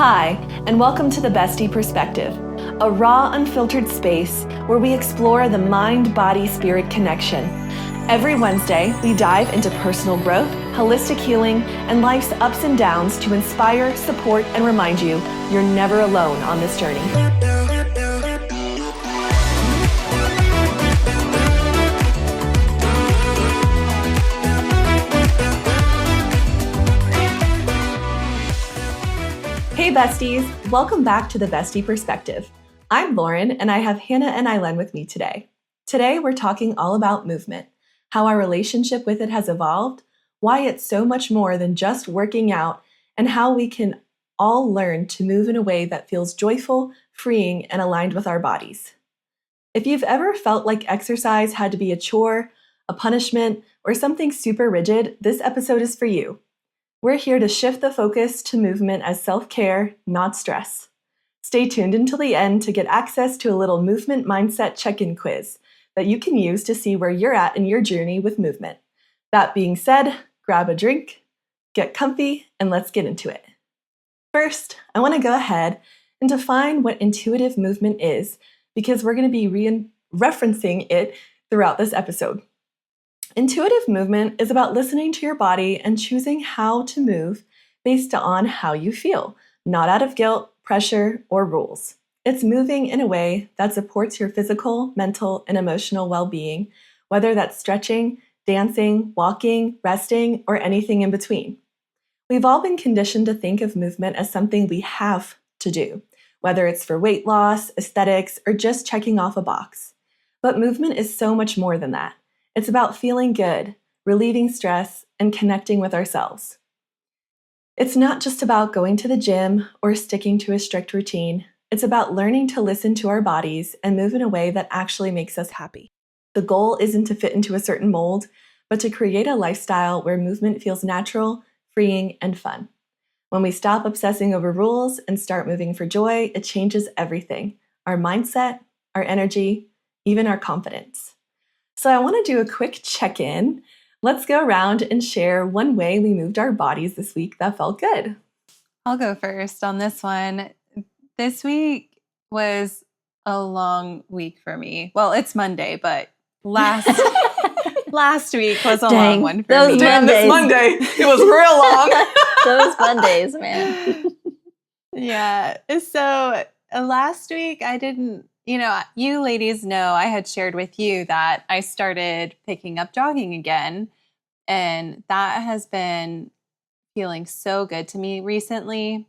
Hi, and welcome to the Bestie Perspective, a raw, unfiltered space where we explore the mind-body-spirit connection. Every Wednesday, we dive into personal growth, holistic healing, and life's ups and downs to inspire, support, and remind you you're never alone on this journey. Hey besties, welcome back to the Bestie Perspective. I'm Lauryn, and I have Hannah and Eileen with me today. Today we're talking all about movement, how our relationship with it has evolved, why it's so much more than just working out, and how we can all learn to move in a way that feels joyful, freeing, and aligned with our bodies. If you've ever felt like exercise had to be a chore, a punishment, or something super rigid, this episode is for you. We're here to shift the focus to movement as self-care, not stress. Stay tuned until the end to get access to a little movement mindset check-in quiz that you can use to see where you're at in your journey with movement. That being said, grab a drink, get comfy, and let's get into it. First, I want to go ahead and define what intuitive movement is because we're going to be referencing it throughout this episode. Intuitive movement is about listening to your body and choosing how to move based on how you feel, not out of guilt, pressure, or rules. It's moving in a way that supports your physical, mental, and emotional well-being, whether that's stretching, dancing, walking, resting, or anything in between. We've all been conditioned to think of movement as something we have to do, whether it's for weight loss, aesthetics, or just checking off a box. But movement is so much more than that. It's about feeling good, relieving stress, and connecting with ourselves. It's not just about going to the gym or sticking to a strict routine. It's about learning to listen to our bodies and move in a way that actually makes us happy. The goal isn't to fit into a certain mold, but to create a lifestyle where movement feels natural, freeing, and fun. When we stop obsessing over rules and start moving for joy, it changes everything: our mindset, our energy, even our confidence. So I want to do a quick check-in. Let's go around and share one way we moved our bodies this week that felt good. I'll go first on this one. This week was a long week for me. Well, it's Monday, but last week was a long one for me. Damn, this Monday, it was real long. Those Mondays, man. Yeah. So last week I didn't, you ladies know I had shared with you that I started picking up jogging again. And that has been feeling so good to me recently.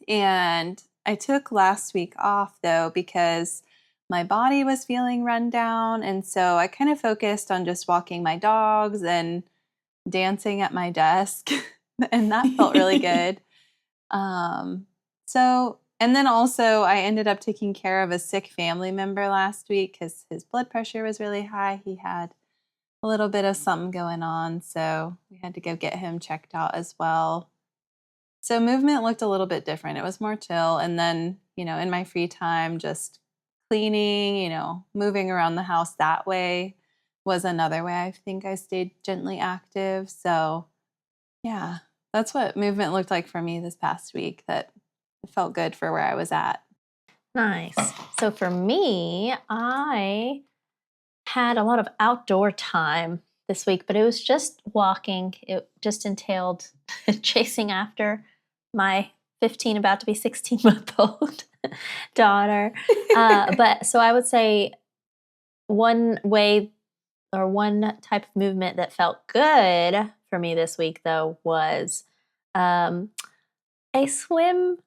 And I took last week off though, because my body was feeling run down. And so I kind of focused on just walking my dogs and dancing at my desk. And that felt really good. And then also I ended up taking care of a sick family member last week because his blood pressure was really high. He had a little bit of something going on. So we had to go get him checked out as well. So movement looked a little bit different. It was more chill. And then, in my free time, just cleaning, moving around the house that way was another way I think I stayed gently active. So yeah, that's what movement looked like for me this past week. That it felt good for where I was at. Nice. So for me, I had a lot of outdoor time this week, but it was just walking. It just entailed chasing after my 15, about to be 16-month-old daughter. But so I would say one way or one type of movement that felt good for me this week, though, was a swim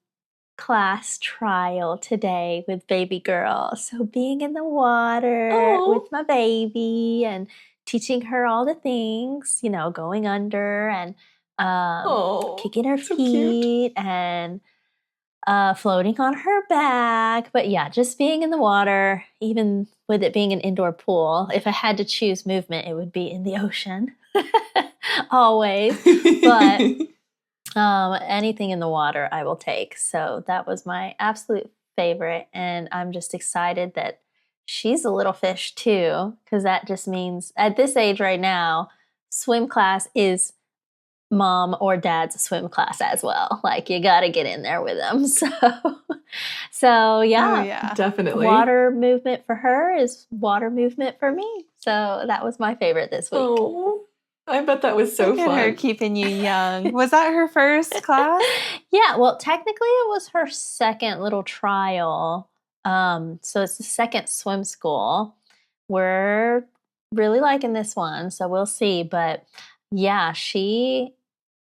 class trial today with baby girl. So being in the water with my baby and teaching her all the things, going under and kicking her feet and floating on her back. But yeah, just being in the water, even with it being an indoor pool. If I had to choose movement, it would be in the ocean. Always. But anything in the water I will take. So that was my absolute favorite. And I'm just excited that she's a little fish too, because that just means at this age right now, swim class is mom or dad's swim class as well. Like you got to get in there with them. So yeah, Oh, yeah. Definitely. water movement for her is water movement for me. So that was my favorite this week. Oh, I bet that was so Look at her fun. keeping you young. Was that her first class? Yeah, well, technically it was her second little trial. So it's the second swim school. We're really liking this one, so we'll see. But yeah, she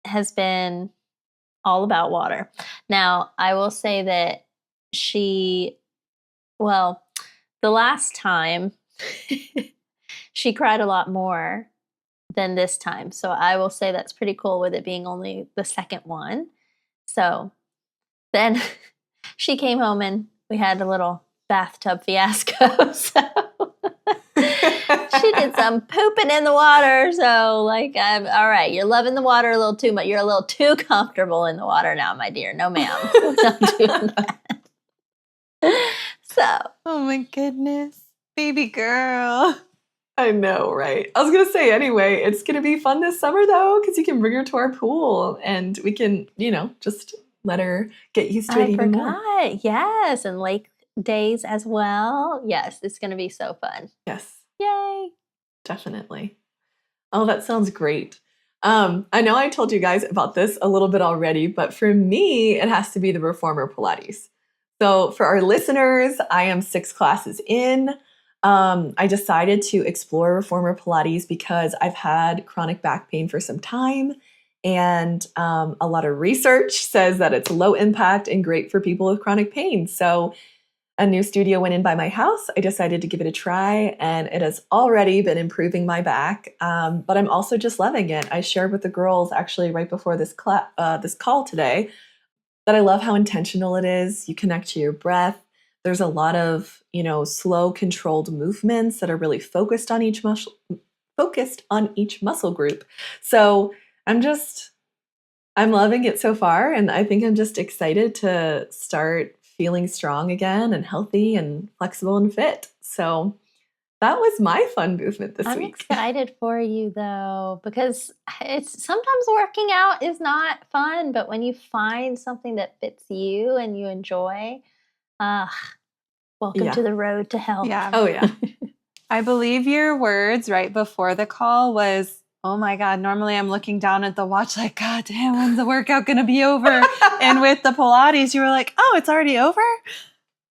has been all about water. Now, I will say that the last time she cried a lot more than this time. So I will say that's pretty cool with it being only the second one. So then she came home and we had a little bathtub fiasco. So she did some pooping in the water. So I'm all right. You're loving the water a little too much. You're a little too comfortable in the water now, my dear. No, ma'am. We're not doing that. So. Oh my goodness. Baby girl. I know, right? I was going to say, anyway, it's going to be fun this summer, though, because you can bring her to our pool and we can, just let her get used to it even more. Yes, and lake days as well. Yes, it's going to be so fun. Yes. Yay. Definitely. Oh, that sounds great. I know I told you guys about this a little bit already, but for me, it has to be the Reformer Pilates. So for our listeners, I am 6 classes in. I decided to explore Reformer Pilates because I've had chronic back pain for some time, and a lot of research says that it's low impact and great for people with chronic pain. So a new studio went in by my house. I decided to give it a try, and it has already been improving my back, but I'm also just loving it. I shared with the girls actually right before this call today that I love how intentional it is. You connect to your breath. There's a lot of, slow, controlled movements that are really focused on each muscle group. So I'm loving it so far. And I think I'm just excited to start feeling strong again and healthy and flexible and fit. So that was my fun movement this I'm week. excited for you though, because it's sometimes working out is not fun, but when you find something that fits you and you enjoy, welcome to the road to health. Yeah. Oh, yeah. I believe your words right before the call was, oh my God, normally I'm looking down at the watch like, God damn, when's the workout going to be over? And with the Pilates, you were like, oh, it's already over?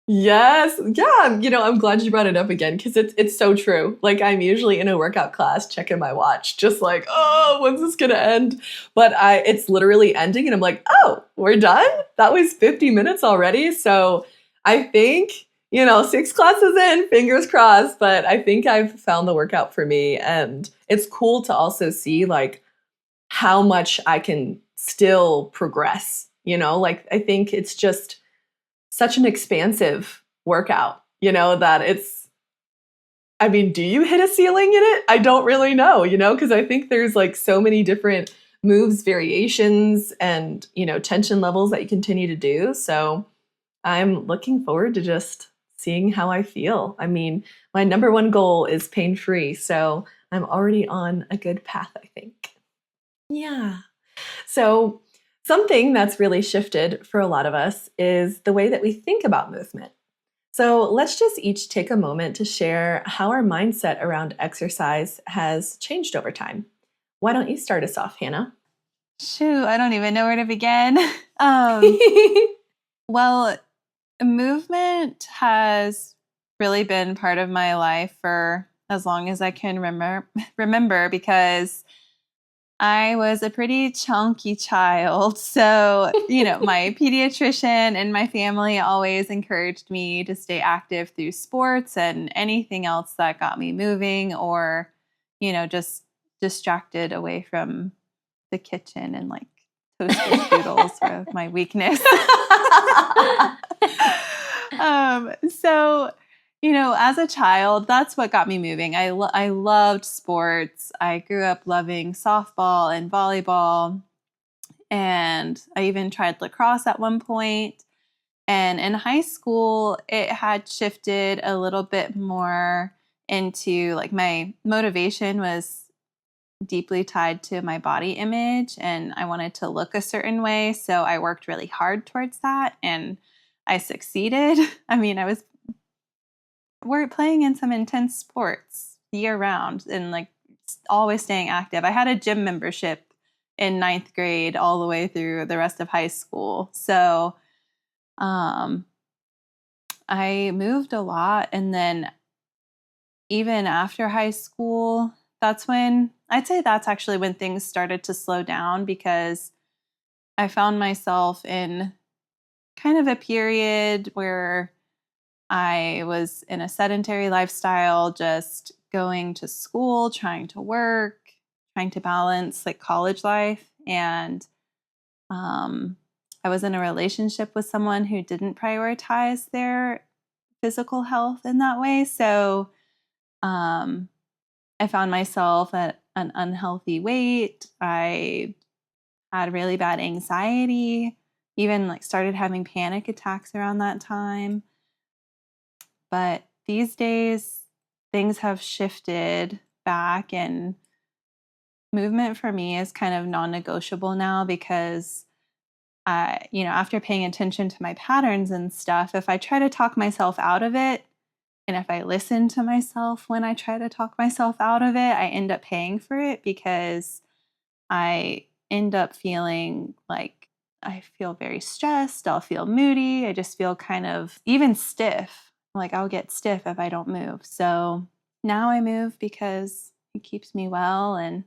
Yes. Yeah. I'm glad you brought it up again because it's so true. Like I'm usually in a workout class checking my watch, just like, oh, when's this going to end? But it's literally ending and I'm like, oh, we're done? That was 50 minutes already. So I think, 6 classes in, fingers crossed, but I think I've found the workout for me. And it's cool to also see like how much I can still progress, I think it's just such an expansive workout, that do you hit a ceiling in it? I don't really know, because I think there's like so many different moves, variations, and, tension levels that you continue to do. So I'm looking forward to just seeing how I feel. My number one goal is pain-free. So I'm already on a good path, I think. Yeah. So something that's really shifted for a lot of us is the way that we think about movement. So let's just each take a moment to share how our mindset around exercise has changed over time. Why don't you start us off, Hannah? Shoot, I don't even know where to begin. Well, movement has really been part of my life for as long as I can remember because I was a pretty chunky child. So, my pediatrician and my family always encouraged me to stay active through sports and anything else that got me moving or, just distracted away from the kitchen and like toasted strudels were my weakness. So, as a child, that's what got me moving. I loved sports. I grew up loving softball and volleyball. And I even tried lacrosse at one point. And in high school, it had shifted a little bit more into like my motivation was deeply tied to my body image, and I wanted to look a certain way. So I worked really hard towards that, and I succeeded. I mean, we're playing in some intense sports year round and like always staying active. I had a gym membership in 9th grade all the way through the rest of high school. So I moved a lot. And then even after high school, I'd say that's actually when things started to slow down, because I found myself in kind of a period where I was in a sedentary lifestyle, just going to school, trying to work, trying to balance like college life. And I was in a relationship with someone who didn't prioritize their physical health in that way. So I found myself at an unhealthy weight. I had really bad anxiety, even like started having panic attacks around that time. But these days, things have shifted back, and movement for me is kind of non-negotiable now, because after paying attention to my patterns and stuff, if I try to talk myself out of it, and if I listen to myself when I try to talk myself out of it, I end up paying for it, because I end up feeling like I feel very stressed. I'll feel moody. I just feel kind of even stiff. Like I'll get stiff if I don't move. So now I move because it keeps me well, and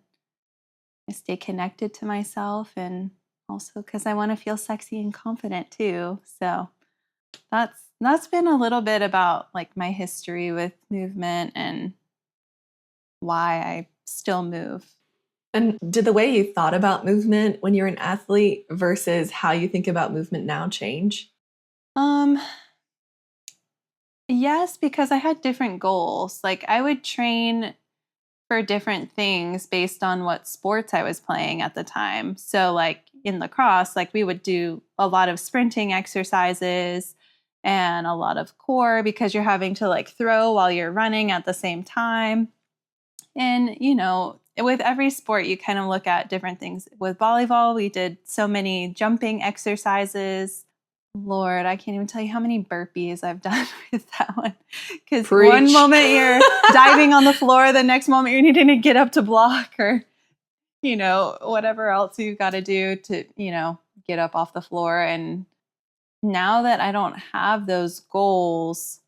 I stay connected to myself, and also because I want to feel sexy and confident too. So that's been a little bit about like my history with movement and why I still move. And did the way you thought about movement when you're an athlete versus how you think about movement now change? Yes, because I had different goals. Like I would train for different things based on what sports I was playing at the time. So like in lacrosse, like we would do a lot of sprinting exercises and a lot of core, because you're having to like throw while you're running at the same time. And, with every sport, you kind of look at different things. With volleyball, we did so many jumping exercises. Lord, I can't even tell you how many burpees I've done with that one. Because one moment you're diving on the floor, the next moment you're needing to get up to block, or, whatever else you've got to do to, get up off the floor. And now that I don't have those goals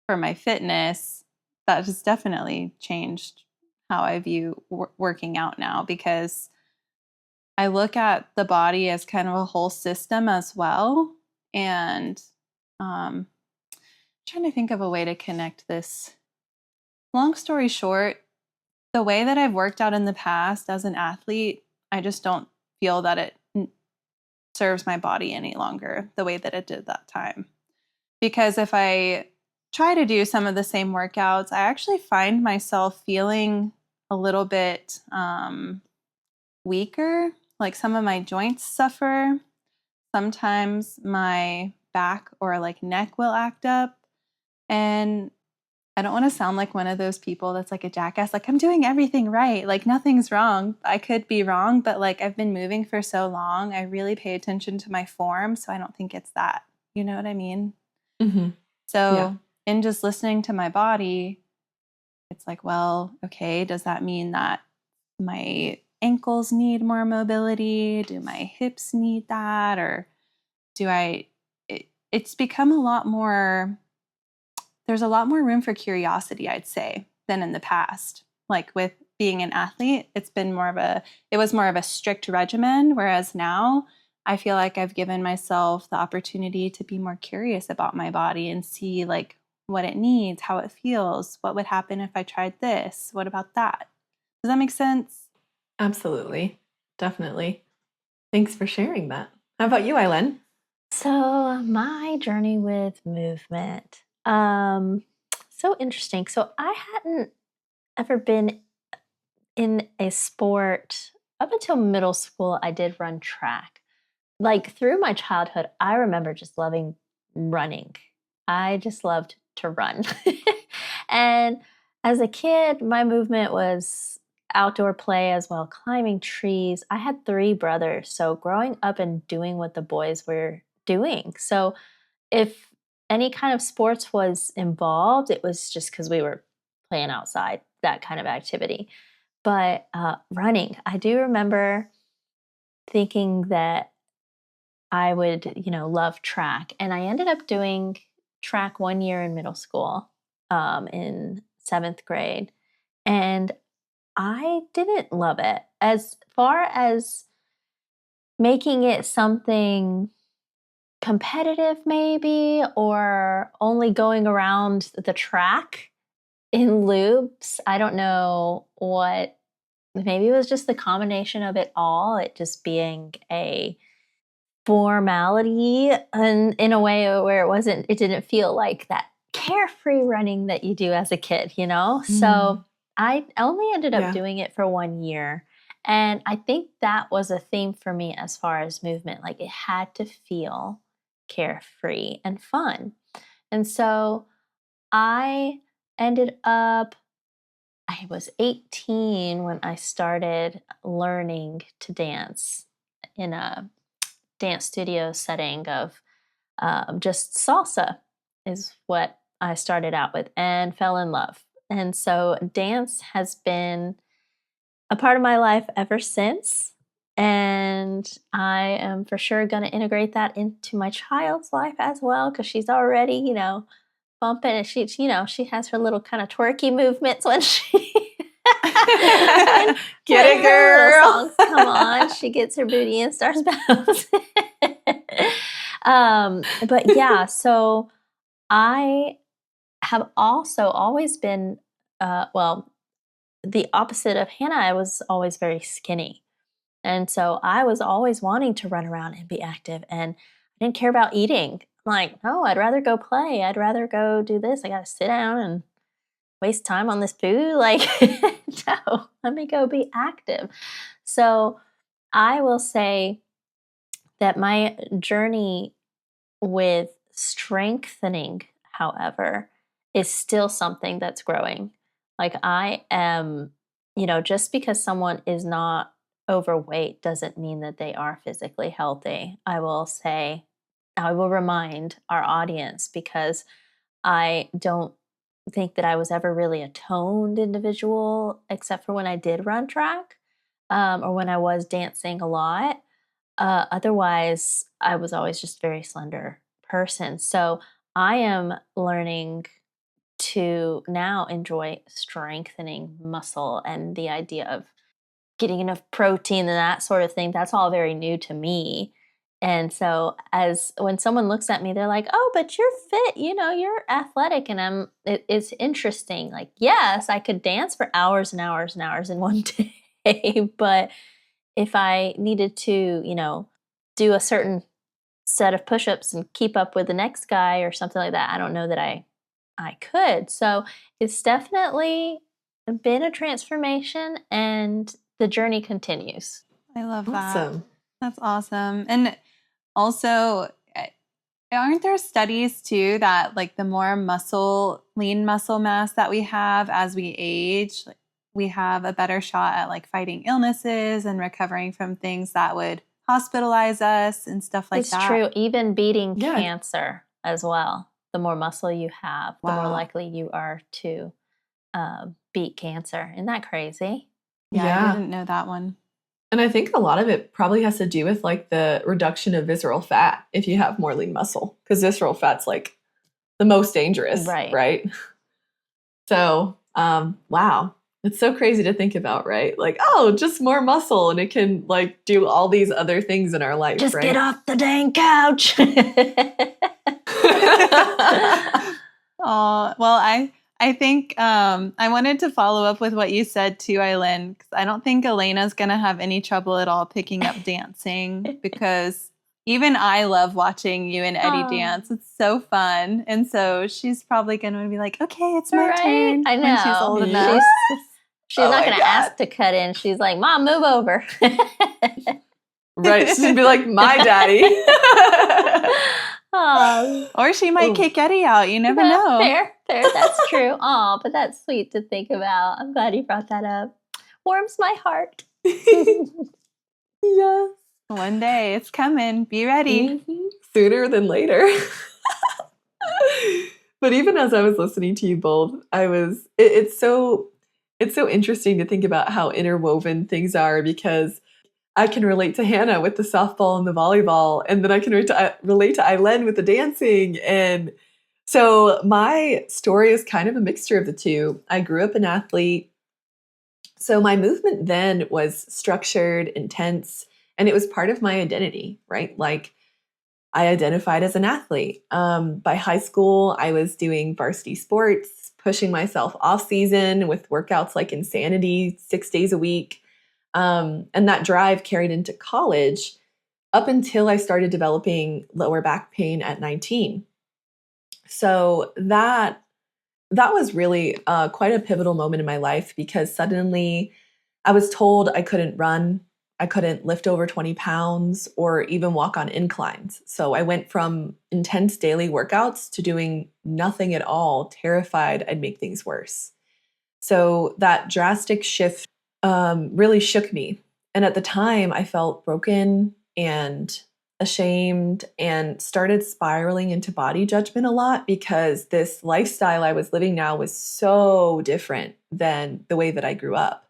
for my fitness, that has definitely changed how I view working out now, because I look at the body as kind of a whole system as well. And trying to think of a way to connect this. Long story short, the way that I've worked out in the past as an athlete, I just don't feel that it serves my body any longer the way that it did that time. Because if I try to do some of the same workouts, I actually find myself feeling a little bit weaker. Like some of my joints suffer. Sometimes my back or like neck will act up. And I don't want to sound like one of those people that's like a jackass. Like I'm doing everything right. Like nothing's wrong. I could be wrong, but like I've been moving for so long. I really pay attention to my form. So I don't think it's that. You know what I mean? Mm-hmm. So in just listening to my body, it's like, well, okay, does that mean that my ankles need more mobility? Do my hips need that? Or it's become a lot more, there's a lot more room for curiosity, I'd say, than in the past. Like with being an athlete, it was more of a strict regimen, whereas now I feel like I've given myself the opportunity to be more curious about my body and see like what it needs, how it feels, what would happen if I tried this, what about that? Does that make sense? Absolutely. Definitely. Thanks for sharing that. How about you, Eileen? So my journey with movement, so interesting. So I hadn't ever been in a sport up until middle school. I did run track. Like through my childhood, I remember just loving running. I just loved to run. And as a kid, my movement was outdoor play as well, climbing trees. I had 3 brothers, so growing up and doing what the boys were doing. So if any kind of sports was involved, it was just because we were playing outside, that kind of activity. But running, I do remember thinking that I would, love track. And I ended up doing track 1 year in middle school, in 7th grade. And I didn't love it. As far as making it something competitive, maybe, or only going around the track in loops, I don't know what. Maybe it was just the combination of it all, it just being a formality and in a way where it didn't feel like that carefree running that you do as a kid, So I only ended up doing it for 1 year. And I think that was a theme for me as far as movement. Like it had to feel carefree and fun. And so I ended up, I was 18 when I started learning to dance in a dance studio setting of just salsa is what I started out with and fell in love. And so dance has been a part of my life ever since. And I am for sure going to integrate that into my child's life as well, because she's already, bumping and she has her little kind of twerky movements when she get it, girl. Songs come on, she gets her booty and starts bouncing. But yeah, so I have also always been, the opposite of Hannah. I was always very skinny. And so I was always wanting to run around and be active, and I didn't care about eating. I'm like, no, I'd rather go play. I'd rather go do this. I got to sit down and waste time on this food. Like, no, let me go be active. So I will say that my journey with strengthening, however, is still something that's growing. Like I am, just because someone is not overweight doesn't mean that they are physically healthy. I will remind our audience, because I don't think that I was ever really a toned individual, except for when I did run track, or when I was dancing a lot. Otherwise, I was always just a very slender person. So I am learning to now enjoy strengthening muscle, and the idea of getting enough protein and that sort of thing. That's all very new to me. And so when someone looks at me, they're like, oh, but you're fit, you're athletic. And it's interesting. Like, yes, I could dance for hours and hours and hours in one day, but if I needed to, do a certain set of push-ups and keep up with the next guy or something like that, I don't know that I could. So it's definitely been a transformation, and the journey continues. I love that. That's awesome. And also, aren't there studies too that like the more lean muscle mass that we have as we age, we have a better shot at like fighting illnesses and recovering from things that would hospitalize us and stuff like that? It's true. Even beating cancer as well. The more muscle you have, the more likely you are to beat cancer. Isn't that crazy? Yeah, I didn't know that one. And I think a lot of it probably has to do with like the reduction of visceral fat if you have more lean muscle, because visceral fat's like the most dangerous, right? So, wow. It's so crazy to think about, right? Like, oh, just more muscle and it can like do all these other things in our life, just right? Get off the dang couch. Oh, well, I think I wanted to follow up with what you said too, Eileen, because I don't think Elena's going to have any trouble at all picking up dancing, because even I love watching you and Eddie dance. It's so fun. And so she's probably going to be like, okay, it's my turn. I know. When she's old enough. She's not going to ask to cut in. She's like, Mom, move over. Right. She's going to be like, my daddy. Or she might kick Eddie out. You never know. Fair. That's true. Oh, but that's sweet to think about. I'm glad you brought that up. warms my heart. Yes. One day it's coming. Be ready. Sooner than later. But even as I was listening to you both, it's so interesting to think about how interwoven things are, because I can relate to Hannah with the softball and the volleyball, and then I can relate to Aileen with the dancing. And so my story is kind of a mixture of the two. I grew up an athlete. So my movement then was structured, intense, and it was part of my identity, right? Like, I identified as an athlete. By high school, I was doing varsity sports, pushing myself off season with workouts like insanity, 6 days a week. And that drive carried into college up until I started developing lower back pain at 19. So that was really quite a pivotal moment in my life, because suddenly I was told I couldn't run, I couldn't lift over 20 pounds, or even walk on inclines. So I went from intense daily workouts to doing nothing at all, terrified I'd make things worse. So that drastic shift really shook me. And at the time, I felt broken and ashamed and started spiraling into body judgment a lot, because this lifestyle I was living now was so different than the way that I grew up.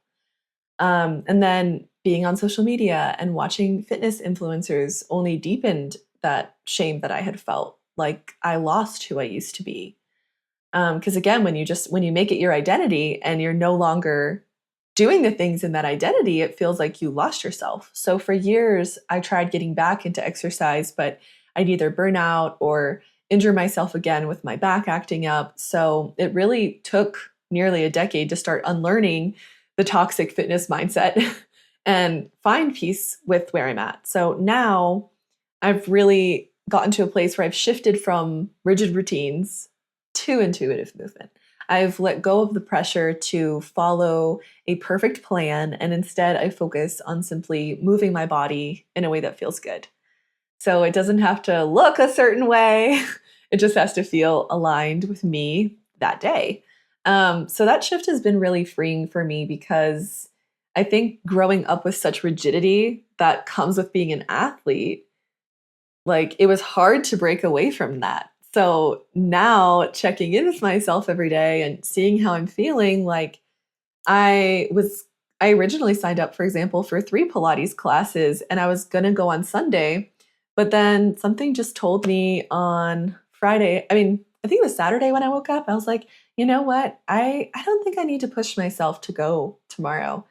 And then being on social media and watching fitness influencers only deepened that shame that I had felt, like I lost who I used to be. Because again, when you make it your identity and you're no longer doing the things in that identity, it feels like you lost yourself. So for years, I tried getting back into exercise, but I'd either burn out or injure myself again with my back acting up. So it really took nearly a decade to start unlearning the toxic fitness mindset and find peace with where I'm at. So now I've really gotten to a place where I've shifted from rigid routines to intuitive movement. I've let go of the pressure to follow a perfect plan, and instead I focus on simply moving my body in a way that feels good. So it doesn't have to look a certain way. It just has to feel aligned with me that day. So that shift has been really freeing for me, because I think growing up with such rigidity that comes with being an athlete, like, it was hard to break away from that. So now checking in with myself every day and seeing how I'm feeling, like, I originally signed up, for example, for 3 Pilates classes, and I was going to go on Sunday, but then something just told me on Friday. I think it was Saturday when I woke up. I was like, you know what? I don't think I need to push myself to go tomorrow.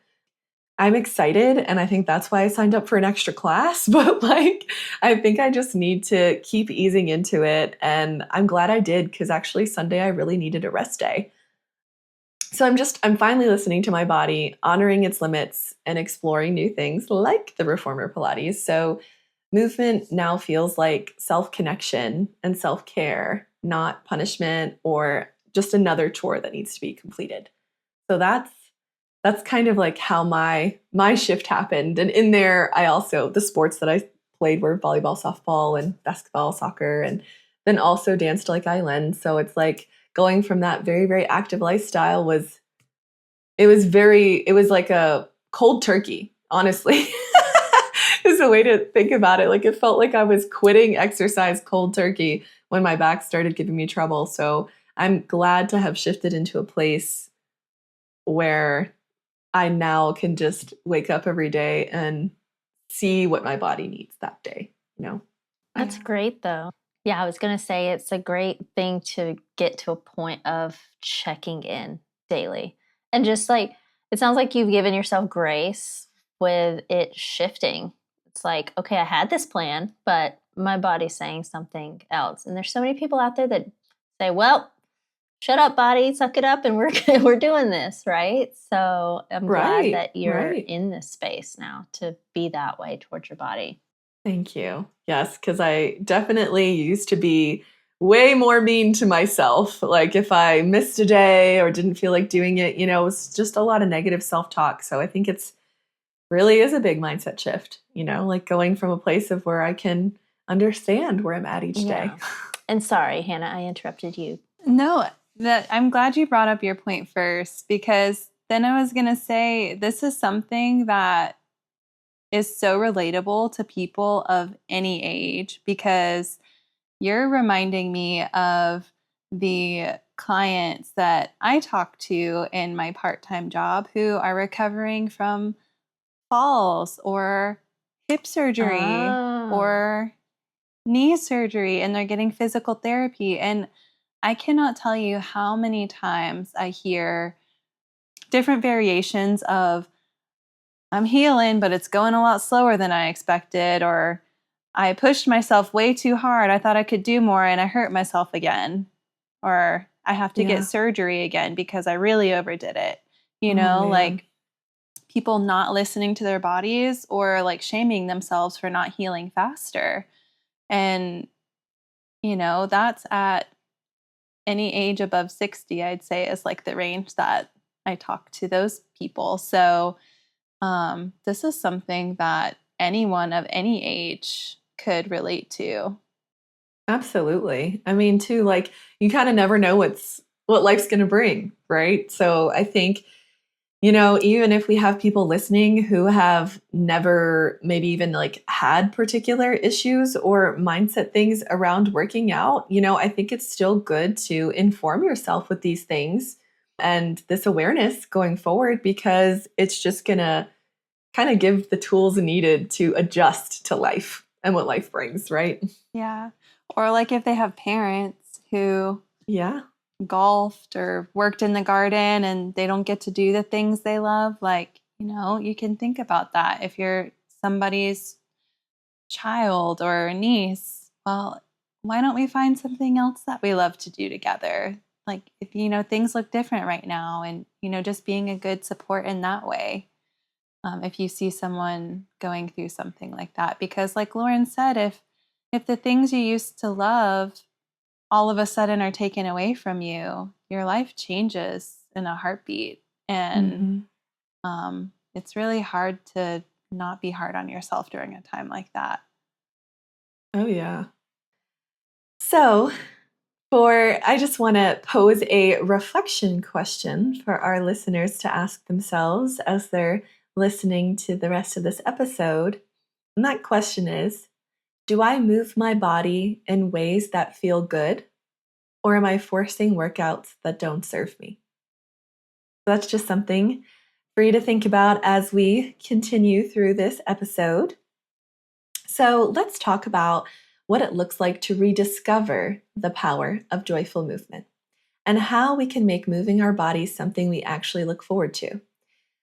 I'm excited, and I think that's why I signed up for an extra class, but like, I think I just need to keep easing into it, and I'm glad I did, because actually Sunday I really needed a rest day. So I'm finally listening to my body, honoring its limits, and exploring new things like the reformer Pilates. So movement now feels like self-connection and self-care, not punishment or just another chore that needs to be completed. So that's kind of like how my shift happened. And in there, I also, the sports that I played were volleyball, softball, and basketball, soccer, and then also danced like Aileen. So it's like going from that very, very active lifestyle was like a cold turkey, honestly, is a way to think about it. Like, it felt like I was quitting exercise cold turkey when my back started giving me trouble. So I'm glad to have shifted into a place where I now can just wake up every day and see what my body needs that day, That's great, though. Yeah, I was going to say it's a great thing to get to a point of checking in daily. And just like, it sounds like you've given yourself grace with it shifting. It's like, okay, I had this plan, but my body's saying something else. And there's so many people out there that say, well, shut up, body, suck it up, and we're doing this, right? So I'm glad that you're in this space now to be that way towards your body. Thank you. Yes, because I definitely used to be way more mean to myself. Like, if I missed a day or didn't feel like doing it, it was just a lot of negative self-talk. So I think it's really is a big mindset shift, like going from a place of where I can understand where I'm at each day. And sorry, Hannah, I interrupted you. No, I'm glad you brought up your point first, because then I was going to say, this is something that is so relatable to people of any age, because you're reminding me of the clients that I talk to in my part-time job who are recovering from falls or hip surgery or knee surgery, and they're getting physical therapy. And I cannot tell you how many times I hear different variations of, I'm healing, but it's going a lot slower than I expected, or I pushed myself way too hard. I thought I could do more and I hurt myself again, or I have to get surgery again because I really overdid it. You know, like people not listening to their bodies or like shaming themselves for not healing faster. And, you know, that's at any age above 60, I'd say, is like the range that I talk to those people. So this is something that anyone of any age could relate to. Absolutely. I mean, too, like you kind of never know what life's going to bring, right? So I think, you know, even if we have people listening who have never maybe even like had particular issues or mindset things around working out, you know, I think it's still good to inform yourself with these things and this awareness going forward, because it's just going to kind of give the tools needed to adjust to life and what life brings, right? Yeah. Or like if they have parents who golfed or worked in the garden and they don't get to do the things they love, like, you know, you can think about that. If you're somebody's child or niece, well, why don't we find something else that we love to do together? Like, if, you know, things look different right now, and, you know, just being a good support in that way. If you see someone going through something like that, because like Lauryn said, if the things you used to love all of a sudden are taken away from you, your life changes in a heartbeat. And it's really hard to not be hard on yourself during a time like that. Oh, yeah. So I just want to pose a reflection question for our listeners to ask themselves as they're listening to the rest of this episode. And that question is, do I move my body in ways that feel good, or am I forcing workouts that don't serve me? So that's just something for you to think about as we continue through this episode. So let's talk about what it looks like to rediscover the power of joyful movement and how we can make moving our bodies something we actually look forward to.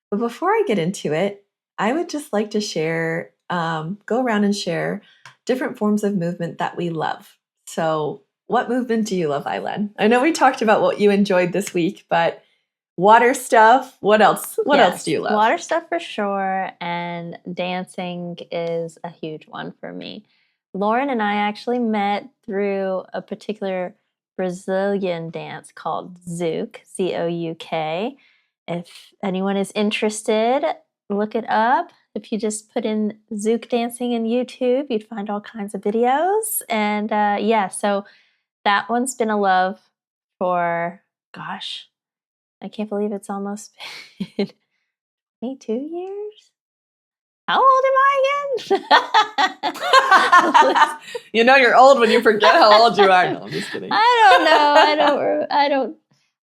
But before I get into it, I would just like to share, go around and share different forms of movement that we love. So what movement do you love, Aileen? I know we talked about what you enjoyed this week, but water stuff, what else? What else do you love? Water stuff for sure, and dancing is a huge one for me. Lauryn and I actually met through a particular Brazilian dance called Zouk, Zouk. If anyone is interested, look it up. If you just put in Zouk dancing in YouTube, you'd find all kinds of videos. And so that one's been a love for, gosh, I can't believe it's almost been 22 years. How old am I again? You know you're old when you forget how old you are. No, I'm just kidding. I don't.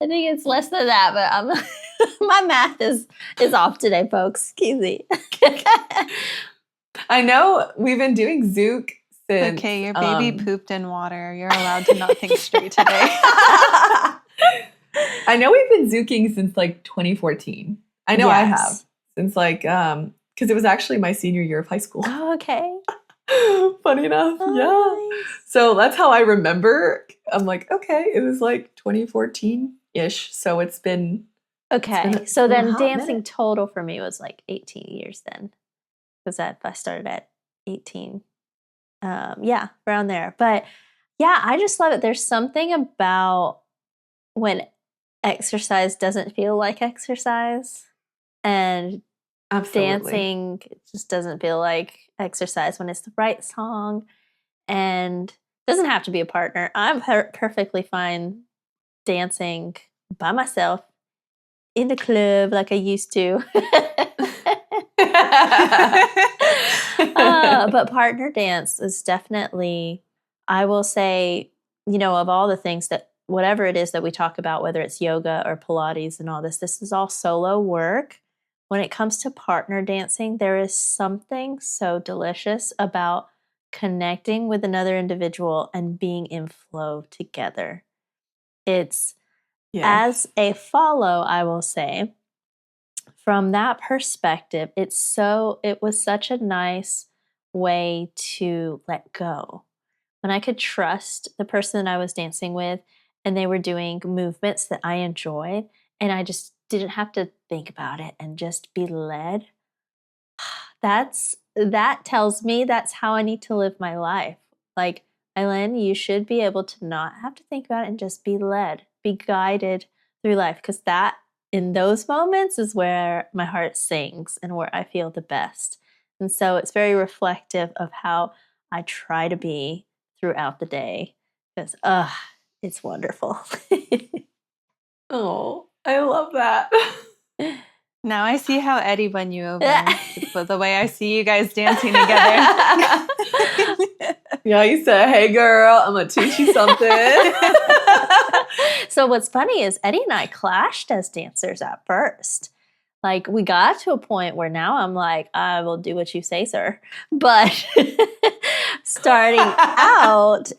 I think it's less than that, but my math is off today, folks. Excuse me. I know we've been doing Zouk since. Okay, your baby pooped in water. You're allowed to not think straight today. I know we've been Zouking since like 2014. I know I have since like because it was actually my senior year of high school. Oh, okay. Funny enough, Nice. So that's how I remember. I'm like, okay, it was like 2014-ish. So it's been so then dancing total for me was like 18 years then, because I started at 18. Around there. But yeah, I just love it. There's something about when exercise doesn't feel like exercise, and dancing just doesn't feel like exercise when it's the right song, and doesn't have to be a partner. I'm perfectly fine dancing by myself in the club like I used to. But partner dance is definitely, I will say, of all the things that, whatever it is that we talk about, whether it's yoga or Pilates and all this is all solo work. When it comes to partner dancing, there is something so delicious about connecting with another individual and being in flow together. It's, as a follow, I will say, from that perspective, it was such a nice way to let go. When I could trust the person that I was dancing with and they were doing movements that I enjoyed and I just didn't have to think about it and just be led. That tells me that's how I need to live my life. Like, Eileen, you should be able to not have to think about it and just be led, be guided through life, because that, in those moments, is where my heart sings and where I feel the best. And so it's very reflective of how I try to be throughout the day, because it's wonderful. Oh, I love that. Now I see how Eddie won you over. The way I see you guys dancing together. Yeah, you said, hey girl, I'm going to teach you something. So what's funny is Eddie and I clashed as dancers at first. Like, we got to a point where now I'm like, I will do what you say, sir. But starting out,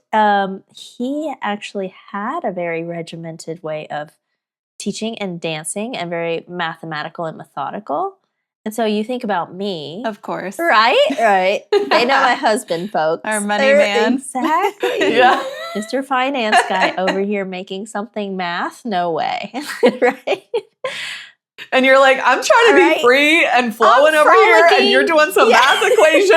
he actually had a very regimented way of teaching and dancing and very mathematical and methodical. And so you think about me. Of course. Right. They know my husband, folks. Our money man. Exactly. Yeah. Mr. Finance guy over here making something math? No way. Right? And you're like, I'm trying to be free and flowing over here, and you're doing some math equation.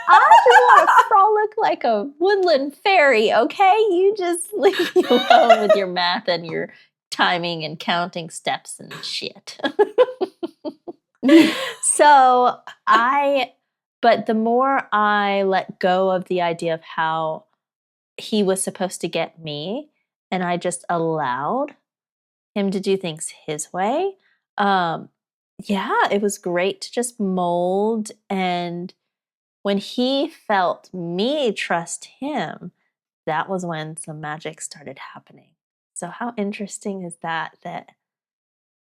I just want to frolic like a woodland fairy, okay? You just leave me alone with your math and your timing and counting steps and shit. But the more I let go of the idea of how he was supposed to get me, and I just allowed him to do things his way, it was great to just mold. And when he felt me trust him, that was when some magic started happening. So how interesting is that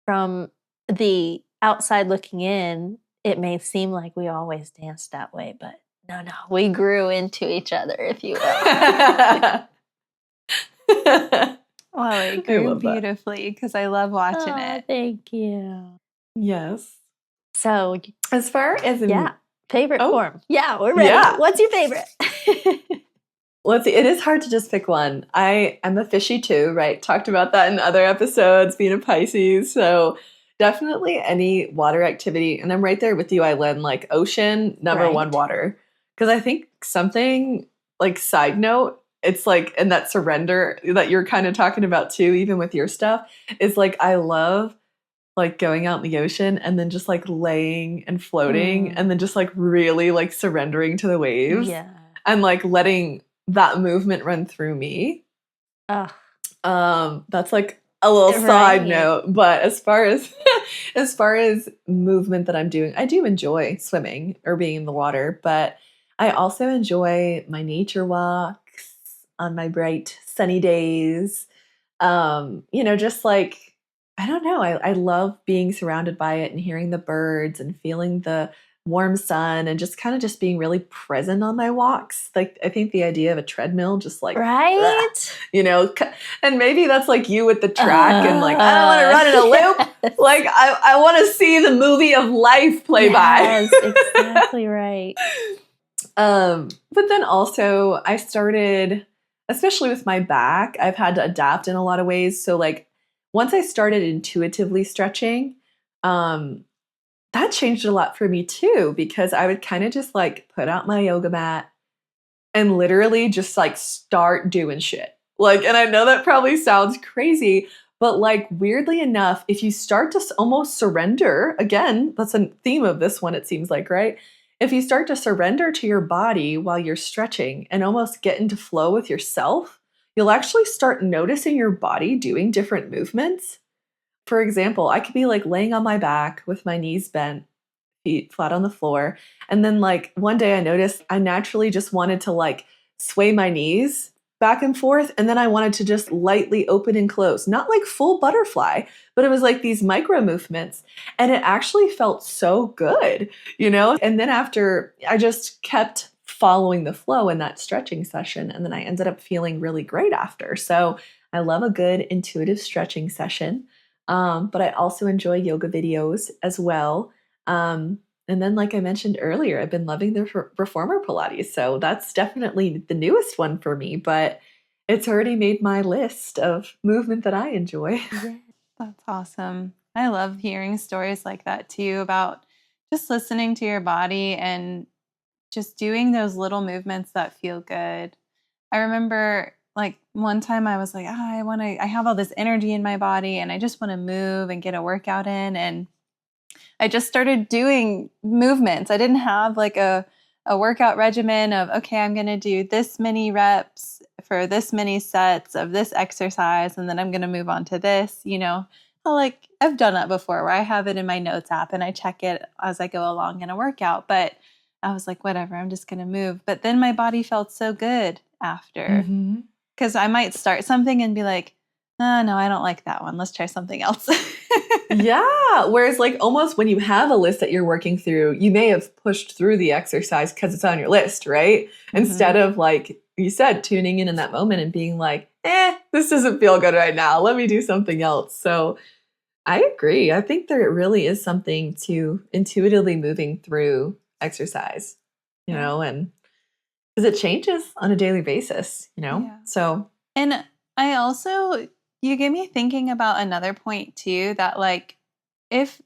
from the outside looking in, it may seem like we always danced that way, but no, we grew into each other, if you will. Well, it grew beautifully because I love watching it. Thank you. Yes. So, as far as favorite form. Yeah, we're ready. Yeah. What's your favorite? Let's see. It is hard to just pick one. I am a fishy too, right? Talked about that in other episodes, being a Pisces. So definitely any water activity. And I'm right there with you, Eileen, like ocean, number one, water. Because I think something like side note, it's like, and that surrender that you're kind of talking about too, even with your stuff, is like, I love like going out in the ocean and then just like laying and floating and then just like really like surrendering to the waves. Yeah. And like letting that movement run through me. That's like a little side note, but as far as movement that I'm doing, I do enjoy swimming or being in the water, but I also enjoy my nature walks on my bright sunny days. Just like, I don't know, I love being surrounded by it and hearing the birds and feeling the warm sun and just kind of just being really present on my walks. Like, I think the idea of a treadmill, just like, and maybe that's like you with the track and like, I don't want to run in a loop. Like, I want to see the movie of life play by. Yes, exactly right. But then also I started, especially with my back, I've had to adapt in a lot of ways. So like once I started intuitively stretching, that changed a lot for me too, because I would kind of just like put out my yoga mat and literally just like start doing shit. Like, and I know that probably sounds crazy, but like weirdly enough, if you start to almost surrender, again, that's a theme of this one, it seems like, right? If you start to surrender to your body while you're stretching and almost get into flow with yourself, you'll actually start noticing your body doing different movements. for example, I could be like laying on my back with my knees bent, feet flat on the floor. And then like one day I noticed I naturally just wanted to like sway my knees back and forth. And then I wanted to just lightly open and close, not like full butterfly, but it was like these micro movements. And it actually felt so good, you know? And then after I just kept following the flow in that stretching session. And then I ended up feeling really great after. So I love a good intuitive stretching session. But I also enjoy yoga videos as well. And then, like I mentioned earlier, I've been loving the reformer Pilates. So that's definitely the newest one for me, but it's already made my list of movement that I enjoy. Yeah, that's awesome. I love hearing stories like that too, about just listening to your body and just doing those little movements that feel good. I remember like one time I was like, I have all this energy in my body and I just want to move and get a workout in. And I just started doing movements. I didn't have like a workout regimen of, okay, I'm going to do this many reps for this many sets of this exercise, and then I'm going to move on to this, you know. Like I've done that before where I have it in my notes app and I check it as I go along in a workout, but I was like, whatever, I'm just going to move. But then my body felt so good after, because I might start something and be like, oh, no, I don't like that one. Let's try something else. Yeah. Whereas, like, almost when you have a list that you're working through, you may have pushed through the exercise because it's on your list, right? Instead of, like you said, tuning in that moment and being like, this doesn't feel good right now. Let me do something else. So I agree. I think there really is something to intuitively moving through exercise, you know, and because it changes on a daily basis, you know? Yeah. So. And I also, you get me thinking about another point too, that like, if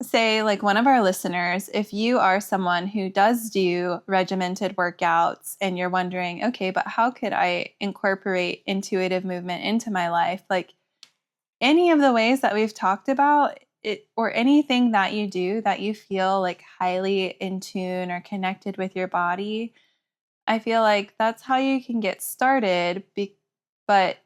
say like one of our listeners, if you are someone who does do regimented workouts and you're wondering, okay, but how could I incorporate intuitive movement into my life? Like any of the ways that we've talked about it, or anything that you do that you feel like highly in tune or connected with your body, I feel like that's how you can get started. But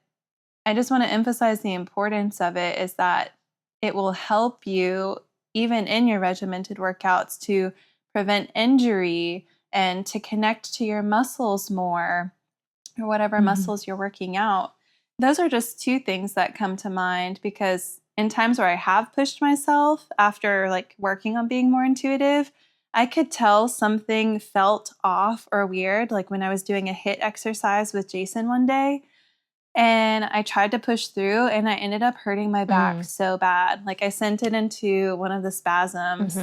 I just want to emphasize the importance of it is that it will help you even in your regimented workouts to prevent injury and to connect to your muscles more, or whatever muscles you're working out. Those are just two things that come to mind, because in times where I have pushed myself after like working on being more intuitive, I could tell something felt off or weird. Like when I was doing a HIIT exercise with Jason one day, and I tried to push through and I ended up hurting my back so bad. Like I sent it into one of the spasms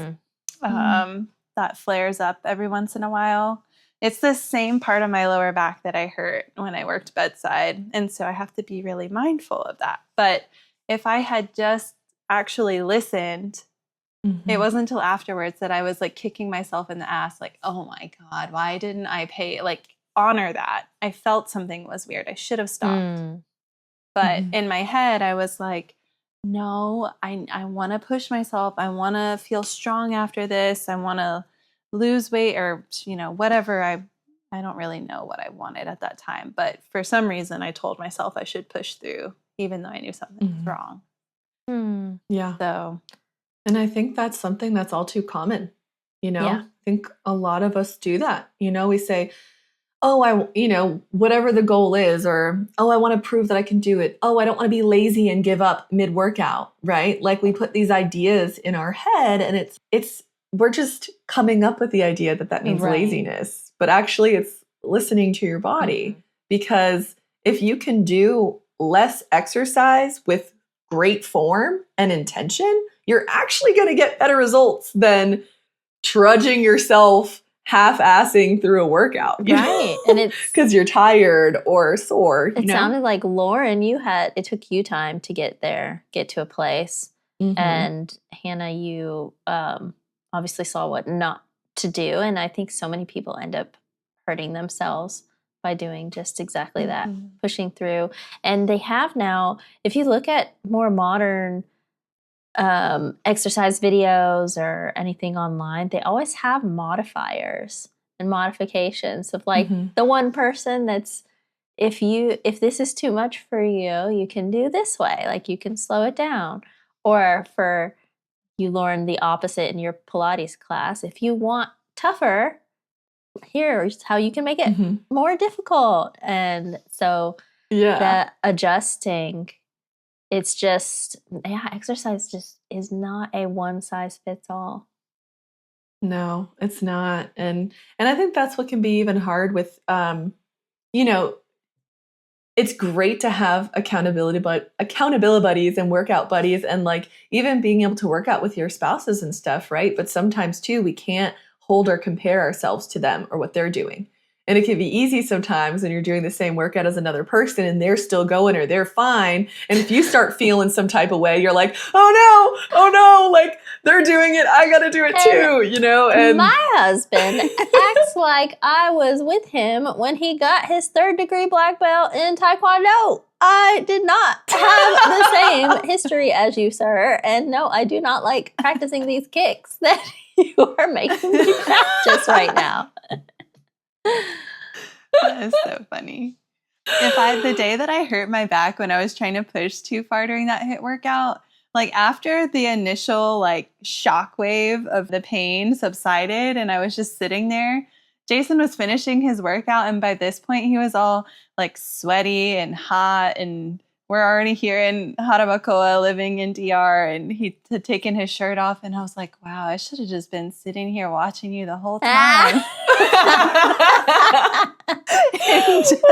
that flares up every once in a while. It's the same part of my lower back that I hurt when I worked bedside. And so I have to be really mindful of that. But if I had just actually listened, it wasn't until afterwards that I was like kicking myself in the ass, like, oh my God, why didn't I honor that? I felt something was weird. I should have stopped. But in my head, I was like, no, I want to push myself. I want to feel strong after this. I want to lose weight, or, you know, whatever. I don't really know what I wanted at that time. But for some reason, I told myself I should push through, even though I knew something was wrong. Yeah. So. And I think that's something that's all too common. You know, I think a lot of us do that. You know, we say, oh, whatever the goal is, or, oh, I want to prove that I can do it. Oh, I don't want to be lazy and give up mid-workout, right? Like we put these ideas in our head and we're just coming up with the idea that means laziness, but actually it's listening to your body. Because if you can do less exercise with great form and intention, you're actually going to get better results than trudging yourself half-assing through a workout, right? And it's because you're tired or sore. It sounded like Lauryn, it took you time to get to a place, and Hannah, you obviously saw what not to do, and I think so many people end up hurting themselves by doing just exactly that, pushing through. And they have now, if you look at more modern exercise videos or anything online, they always have modifiers and modifications of like the one person that's, if this is too much for you, you can do this way, like you can slow it down. Or for you, Lauren, the opposite in your Pilates class. If you want tougher, here's how you can make it more difficult. And so the adjusting, it's just, exercise just is not a one size fits all. No, it's not. And I think that's what can be even hard with, it's great to have accountability buddies and workout buddies, and like even being able to work out with your spouses and stuff, right? But sometimes too, we can't hold or compare ourselves to them or what they're doing. And it can be easy sometimes when you're doing the same workout as another person and they're still going or they're fine. And if you start feeling some type of way, you're like, oh no, like they're doing it, I gotta do it too, And my husband acts like I was with him when he got his 3rd-degree black belt in Taekwondo. I did not have the same history as you, sir. And no, I do not like practicing these kicks that you are making me practice right now. That is so funny. The day that I hurt my back when I was trying to push too far during that HIIT workout, like after the initial like shockwave of the pain subsided and I was just sitting there, Jason was finishing his workout, and by this point he was all like sweaty and hot, and we're already here in Harabacoa living in DR, and he had taken his shirt off, and I was like, wow, I should have just been sitting here watching you the whole time. And just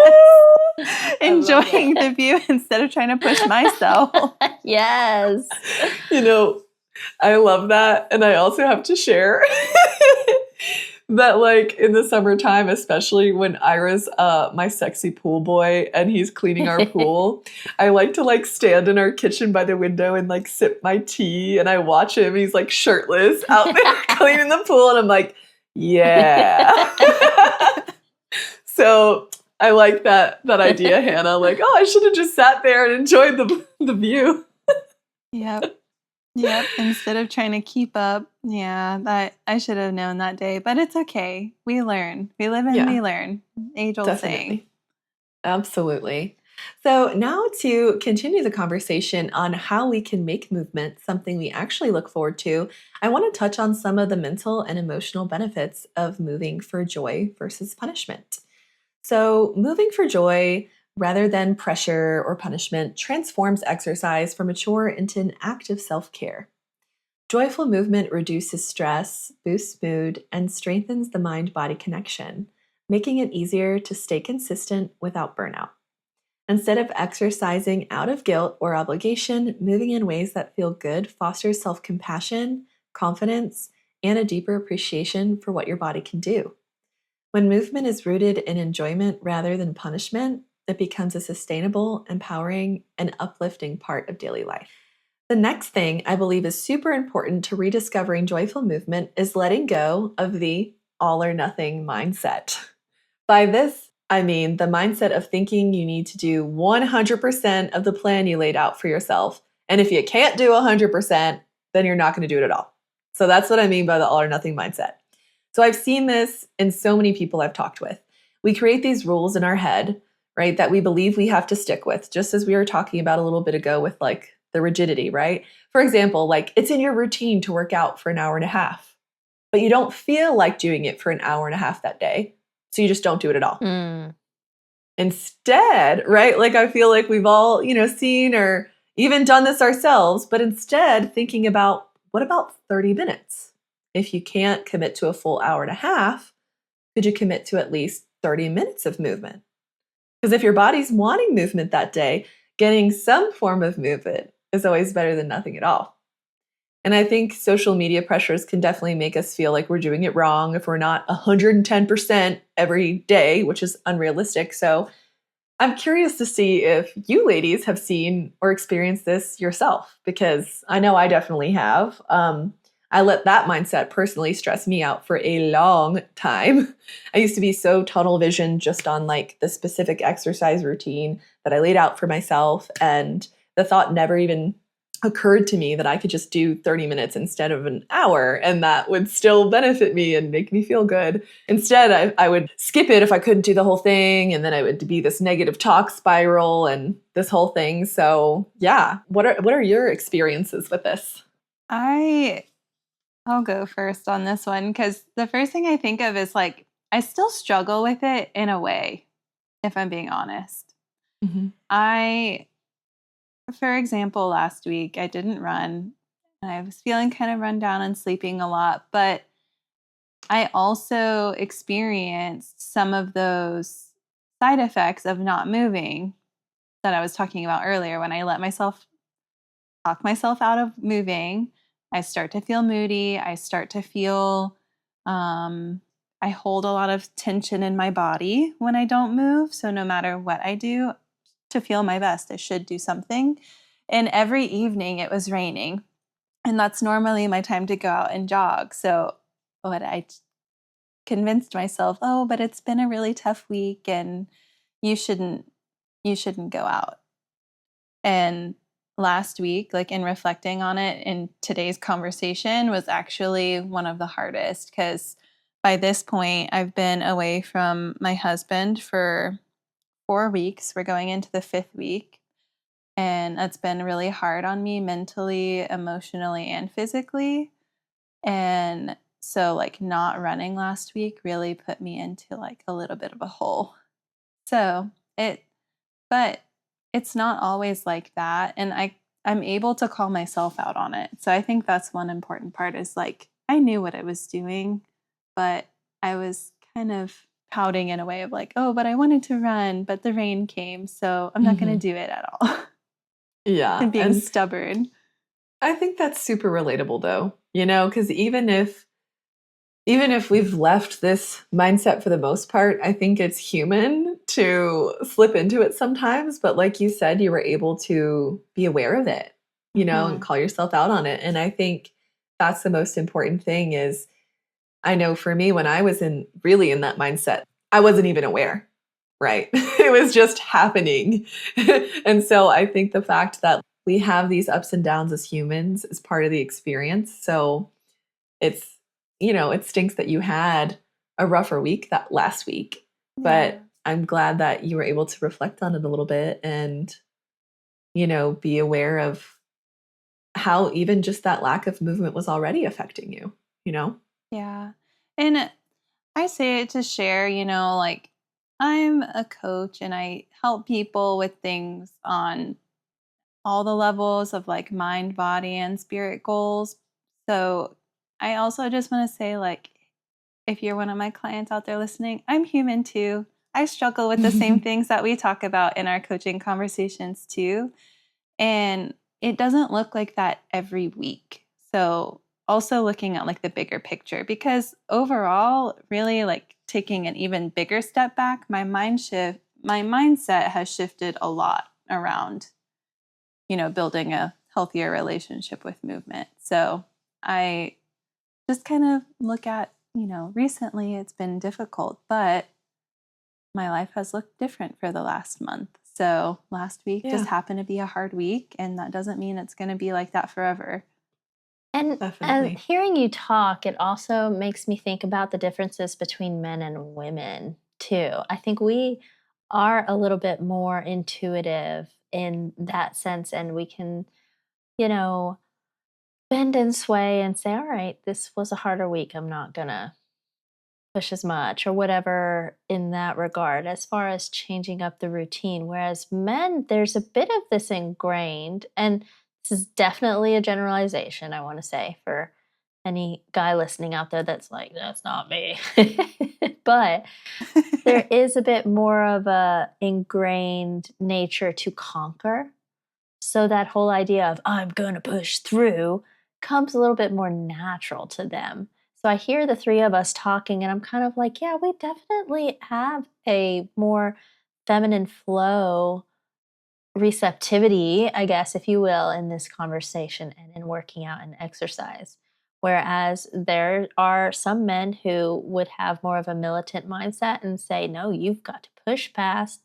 enjoying the view instead of trying to push myself. Yes. I love that. And I also have to share that like in the summertime, especially when Ira's my sexy pool boy and he's cleaning our pool, I like to like stand in our kitchen by the window and like sip my tea, and I watch him. He's like shirtless out there cleaning the pool, and I'm like, yeah. So I like that idea, Hannah. Like, oh, I should have just sat there and enjoyed the view. Yep. Instead of trying to keep up. Yeah, that I should have known that day. But it's okay. We learn. We live and we learn. Age-old saying. Absolutely. So now to continue the conversation on how we can make movement something we actually look forward to, I want to touch on some of the mental and emotional benefits of moving for joy versus punishment. So moving for joy rather than pressure or punishment transforms exercise from a chore into an act of self-care. Joyful movement reduces stress, boosts mood, and strengthens the mind-body connection, making it easier to stay consistent without burnout. Instead of exercising out of guilt or obligation, moving in ways that feel good fosters self-compassion, confidence, and a deeper appreciation for what your body can do. When movement is rooted in enjoyment rather than punishment, it becomes a sustainable, empowering, and uplifting part of daily life. The next thing I believe is super important to rediscovering joyful movement is letting go of the all or nothing mindset. By this, I mean the mindset of thinking you need to do 100% of the plan you laid out for yourself. And if you can't do 100%, then you're not going to do it at all. So that's what I mean by the all or nothing mindset. So I've seen this in so many people I've talked with. We create these rules in our head, right, that we believe we have to stick with, just as we were talking about a little bit ago with like the rigidity, right? For example, like it's in your routine to work out for an hour and a half, but you don't feel like doing it for an hour and a half that day. So you just don't do it at all. Instead, right? Like I feel like we've all, seen or even done this ourselves, but instead thinking about what about 30 minutes? If you can't commit to a full hour and a half, could you commit to at least 30 minutes of movement? Because if your body's wanting movement that day, getting some form of movement is always better than nothing at all. And I think social media pressures can definitely make us feel like we're doing it wrong if we're not 110% every day, which is unrealistic. So I'm curious to see if you ladies have seen or experienced this yourself, because I know I definitely have. I let that mindset personally stress me out for a long time. I used to be so tunnel vision just on like the specific exercise routine that I laid out for myself, and the thought never even occurred to me that I could just do 30 minutes instead of an hour, and that would still benefit me and make me feel good. Instead, I would skip it if I couldn't do the whole thing, and then I would be this negative talk spiral and this whole thing. So yeah, what are your experiences with this? I'll go first on this one because the first thing I think of is like, I still struggle with it in a way, if I'm being honest. Mm-hmm. For example, last week I didn't run and I was feeling kind of run down and sleeping a lot, but I also experienced some of those side effects of not moving that I was talking about earlier. When I let myself talk myself out of moving, I start to feel moody. I start to feel, I hold a lot of tension in my body when I don't move. So no matter what I do to feel my best, I should do something. And every evening it was raining. And that's normally my time to go out and jog. So what I convinced myself, oh, but it's been a really tough week and you shouldn't go out. And last week, like in reflecting on it in today's conversation, was actually one of the hardest because by this point I've been away from my husband for 4 weeks. We're going into the 5th week. And that's been really hard on me mentally, emotionally, and physically. And so like not running last week really put me into like a little bit of a hole. So but it's not always like that. And I'm able to call myself out on it. So I think that's one important part is like, I knew what I was doing, but I was kind of pouting in a way of like, oh, but I wanted to run, but the rain came. So I'm not going to do it at all. Yeah. And being stubborn. I think that's super relatable though, because even if we've left this mindset for the most part, I think it's human to slip into it sometimes. But like you said, you were able to be aware of it, and call yourself out on it. And I think that's the most important thing is, I know for me, when I was really in that mindset, I wasn't even aware, right? It was just happening. And so I think the fact that we have these ups and downs as humans is part of the experience. So it's, it stinks that you had a rougher week that last week, but I'm glad that you were able to reflect on it a little bit and, be aware of how even just that lack of movement was already affecting you, Yeah. And I say it to share, like I'm a coach and I help people with things on all the levels of like mind, body, and spirit goals. So I also just want to say, like, if you're one of my clients out there listening, I'm human too. I struggle with the same things that we talk about in our coaching conversations too. And it doesn't look like that every week. So also looking at like the bigger picture, because overall, really like taking an even bigger step back, my mindset has shifted a lot around, building a healthier relationship with movement. So I just kind of look at, recently it's been difficult, but my life has looked different for the last month. So last week just happened to be a hard week, and that doesn't mean it's going to be like that forever. And hearing you talk, it also makes me think about the differences between men and women too. I think we are a little bit more intuitive in that sense, and we can, bend and sway and say, all right, this was a harder week. I'm not going to push as much or whatever in that regard, as far as changing up the routine. Whereas men, there's a bit of this ingrained, and this is definitely a generalization, I want to say, for any guy listening out there that's like, that's not me. But there is a bit more of a ingrained nature to conquer. So that whole idea of I'm going to push through comes a little bit more natural to them. So I hear the three of us talking and I'm kind of like, yeah, we definitely have a more feminine flow receptivity, I guess, if you will, in this conversation and in working out and exercise. Whereas there are some men who would have more of a militant mindset and say, no, you've got to push past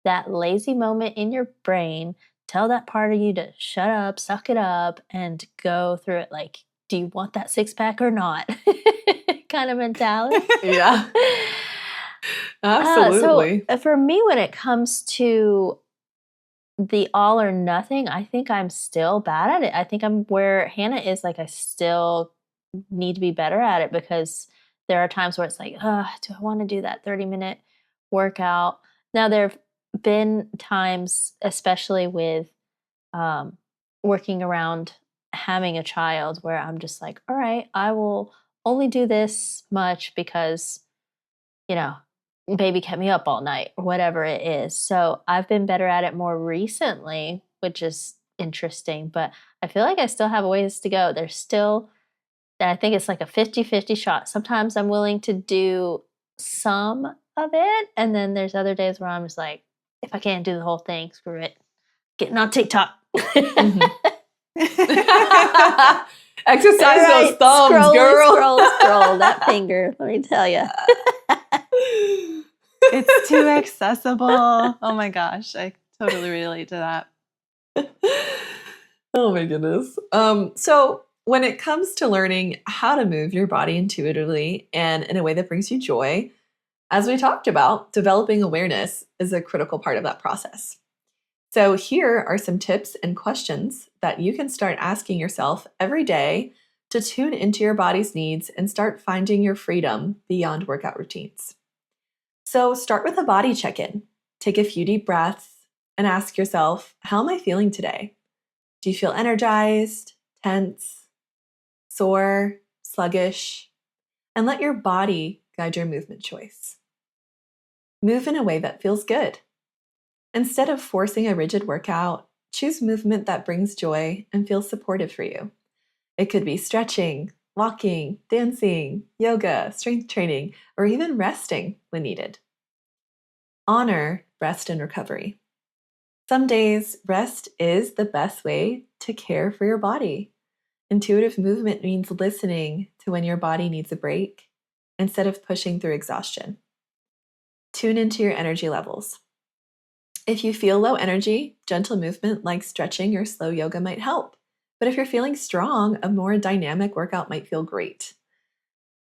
that lazy moment in your brain tell that part of you to shut up, suck it up, and go through it. Like, do you want that 6-pack or not? Kind of mentality. Yeah, So absolutely. for me, when it comes to the all or nothing, I think I'm still bad at it. I think I'm where Hannah is. Like, I still need to be better at it, because there are times where it's like, do I want to do that 30-minute workout? Now, there have been times, especially with working around having a child, where I'm just like, all right, I will only do this much because, you know, baby kept me up all night or whatever it is. So I've been better at it more recently, which is interesting, but I feel like I still have a ways to go. There's still, I think it's like a 50-50 shot. Sometimes I'm willing to do some of it, and then there's other days where I'm just like, if I can't do the whole thing, screw it. Getting on TikTok. Mhm. Exercise Right. those thumbs, Scroll, girl. scroll that finger. Let me tell you. It's too accessible. Oh my gosh, I totally relate to that. Oh my goodness. So when it comes to learning how to move your body intuitively and in a way that brings you joy, as we talked about, developing awareness is a critical part of that process. So here are some tips and questions that you can start asking yourself every day to tune into your body's needs and start finding your freedom beyond workout routines. So start with a body check-in. Take a few deep breaths and ask yourself, how am I feeling today? Do you feel energized, tense, sore, sluggish? And let your body guide your movement choice. Move in a way that feels good. Instead of forcing a rigid workout, choose movement that brings joy and feels supportive for you. It could be stretching, walking, dancing, yoga, strength training, or even resting when needed. Honor rest and recovery. Some days, rest is the best way to care for your body. Intuitive movement means listening to when your body needs a break instead of pushing through exhaustion. Tune into your energy levels. If you feel low energy, gentle movement like stretching or slow yoga might help. But if you're feeling strong, a more dynamic workout might feel great.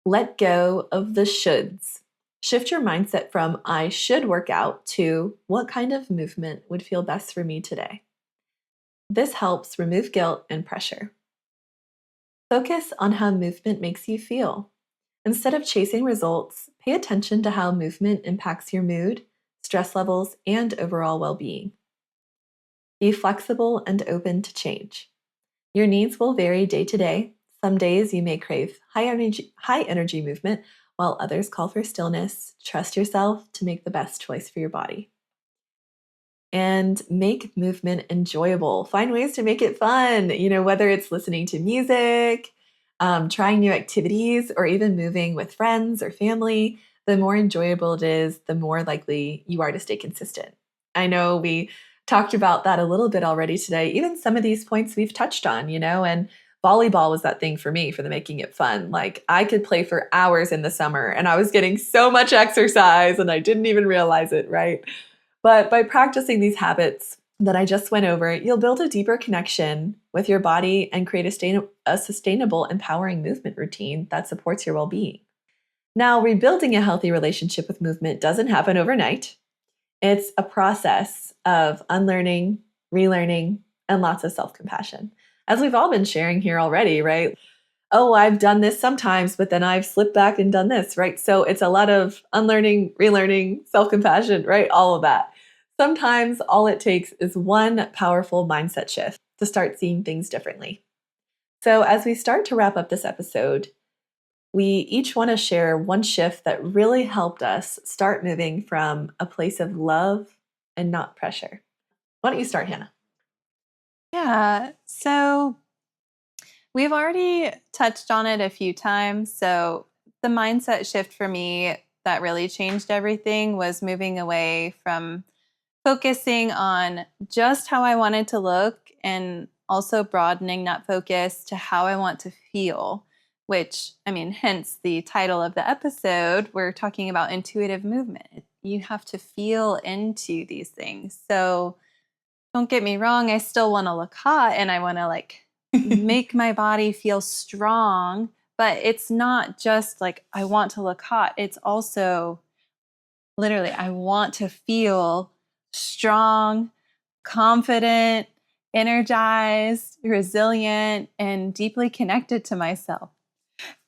Let go of the shoulds. Shift your mindset from I should work out to what kind of movement would feel best for me today. This helps remove guilt and pressure. Focus on how movement makes you feel. Instead of chasing results, pay attention to how movement impacts your mood, stress levels, and overall well-being. Be flexible and open to change. Your needs will vary day to day. Some days you may crave high energy movement, while others call for stillness. Trust yourself to make the best choice for your body. And make movement enjoyable. Find ways to make it fun, whether it's listening to music, trying new activities, or even moving with friends or family. The more enjoyable it is, the more likely you are to stay consistent. I know we talked about that a little bit already today. Even some of these points we've touched on, and volleyball was that thing for me for the making it fun. Like, I could play for hours in the summer and I was getting so much exercise and I didn't even realize it, right? But by practicing these habits that I just went over, you'll build a deeper connection with your body and create a sustainable, empowering movement routine that supports your well-being. Now, rebuilding a healthy relationship with movement doesn't happen overnight. It's a process of unlearning, relearning, and lots of self-compassion. As we've all been sharing here already, right? Oh, I've done this sometimes, but then I've slipped back and done this, right? So it's a lot of unlearning, relearning, self-compassion, right? All of that. Sometimes all it takes is one powerful mindset shift to start seeing things differently. So as we start to wrap up this episode, we each want to share one shift that really helped us start moving from a place of love and not pressure. Why don't you start, Hannah? Yeah, so we've already touched on it a few times. So the mindset shift for me that really changed everything was moving away from focusing on just how I wanted to look and also broadening that focus to how I want to feel, which, hence the title of the episode, we're talking about intuitive movement. You have to feel into these things. So don't get me wrong, I still want to look hot and I want to like make my body feel strong, but it's not just like I want to look hot. It's also literally I want to feel strong, confident, energized, resilient, and deeply connected to myself.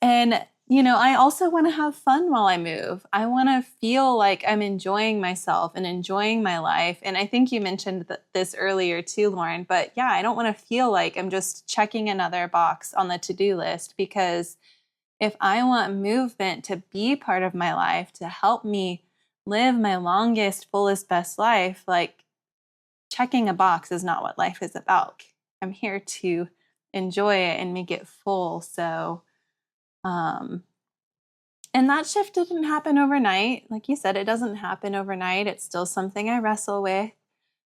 And, I also want to have fun while I move. I want to feel like I'm enjoying myself and enjoying my life. And I think you mentioned this earlier too, Lauryn, but yeah, I don't want to feel like I'm just checking another box on the to-do list, because if I want movement to be part of my life, to help me live my longest, fullest, best life, like checking a box is not what life is about. I'm here to enjoy it and make it full. So, and that shift didn't happen overnight. Like you said, it doesn't happen overnight. It's still something I wrestle with,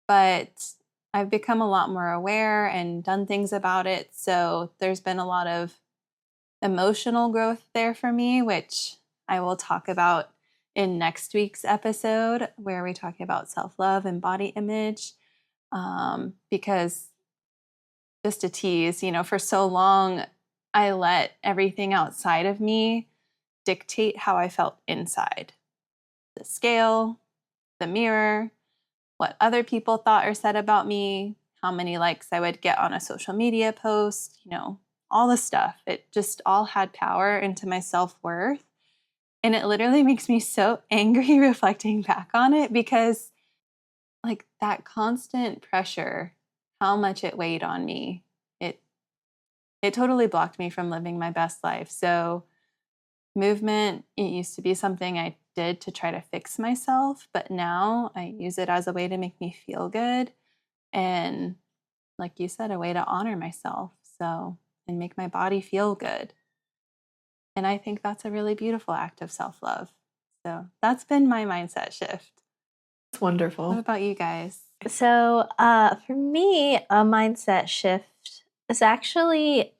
but I've become a lot more aware and done things about it. So there's been a lot of emotional growth there for me, which I will talk about in next week's episode, where we talk about self-love and body image. Because just to tease, for so long, I let everything outside of me dictate how I felt inside. The scale, the mirror, what other people thought or said about me, how many likes I would get on a social media post, all the stuff. It just all had power into my self-worth. And it literally makes me so angry reflecting back on it, because like that constant pressure, how much it weighed on me, it totally blocked me from living my best life. So movement, it used to be something I did to try to fix myself, but now I use it as a way to make me feel good. And like you said, a way to honor myself. So, and make my body feel good. And I think that's a really beautiful act of self-love. So that's been my mindset shift. It's wonderful. What about you guys? So for me, a mindset shift is actually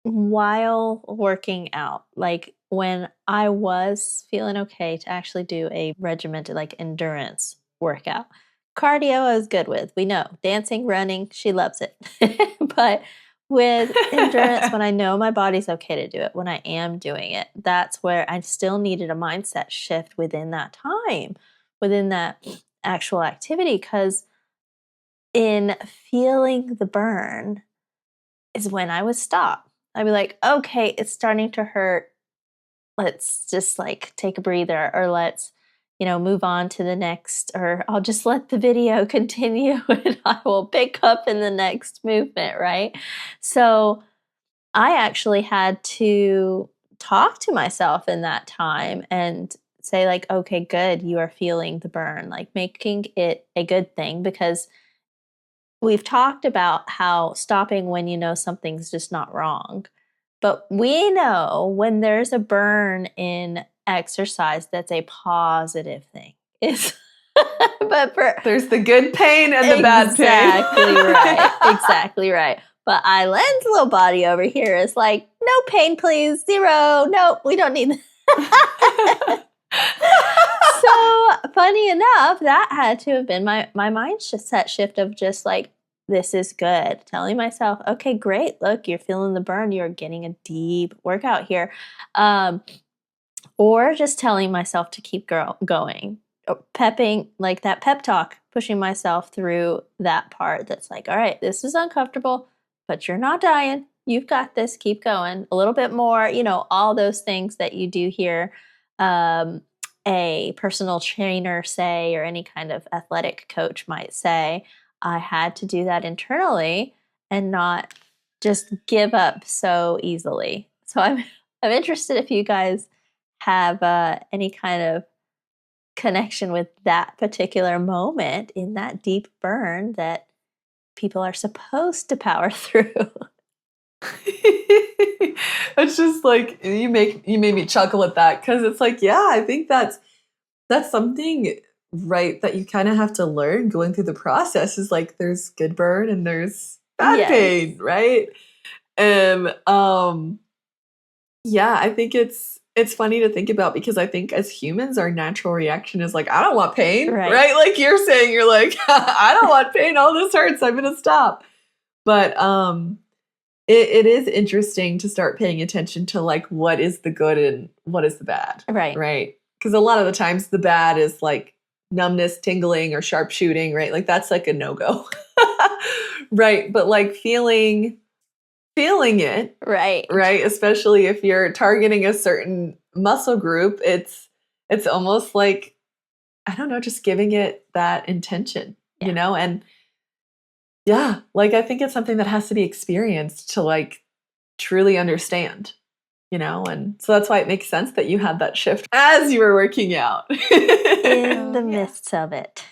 while working out. Like when I was feeling okay to actually do a regimented like endurance workout. Cardio I was good with. We know. Dancing, running, she loves it. But with endurance, when I know my body's okay to do it, when I am doing it, that's where I still needed a mindset shift within that time, within that actual activity. Because in feeling the burn is when I would stop. I'd be like, okay, it's starting to hurt. Let's just like take a breather, or let's, move on to the next, or I'll just let the video continue and I will pick up in the next movement, right? So I actually had to talk to myself in that time and say like, okay, good, you are feeling the burn, like making it a good thing, because we've talked about how stopping when you know something's just not wrong. But we know when there's a burn in exercise, that's a positive thing. There's the good pain and the bad pain. Exactly right. Exactly right. But Eilen's little body over here is like, no pain, please. 0. Nope, we don't need that. So funny enough, that had to have been my mindset shift of just like, this is good. Telling myself, okay, great. Look, you're feeling the burn. You're getting a deep workout here. Or just telling myself to keep going. Pepping, like that pep talk, pushing myself through that part that's like, all right, this is uncomfortable, but you're not dying. You've got this. Keep going. A little bit more, all those things that you do hear a personal trainer say, or any kind of athletic coach might say. I had to do that internally and not just give up so easily. So I'm interested if you guys have any kind of connection with that particular moment in that deep burn that people are supposed to power through. It's just like you made me chuckle at that, because it's like, yeah, I think that's something, right, that you kind of have to learn going through the process, is like there's good burn and there's bad pain, right? And yeah, I think it's it's funny to think about because I think as humans, our natural reaction is like, I don't want pain, Right. right? Like you're saying, you're like, I don't want pain. All this hurts. I'm going to stop. But it is interesting to start paying attention to like what is the good and what is the bad, Right. right? Because a lot of the times the bad is like numbness, tingling, or sharp shooting, right? Like that's like a no-go, right? But like feeling it, Right. right? Especially if you're targeting a certain muscle group, it's almost like, I don't know, just giving it that intention, Yeah. you know? And yeah, like I think it's something that has to be experienced to like truly understand, you know? And so that's why it makes sense that you had that shift as you were working out. In the Yeah. midst of it.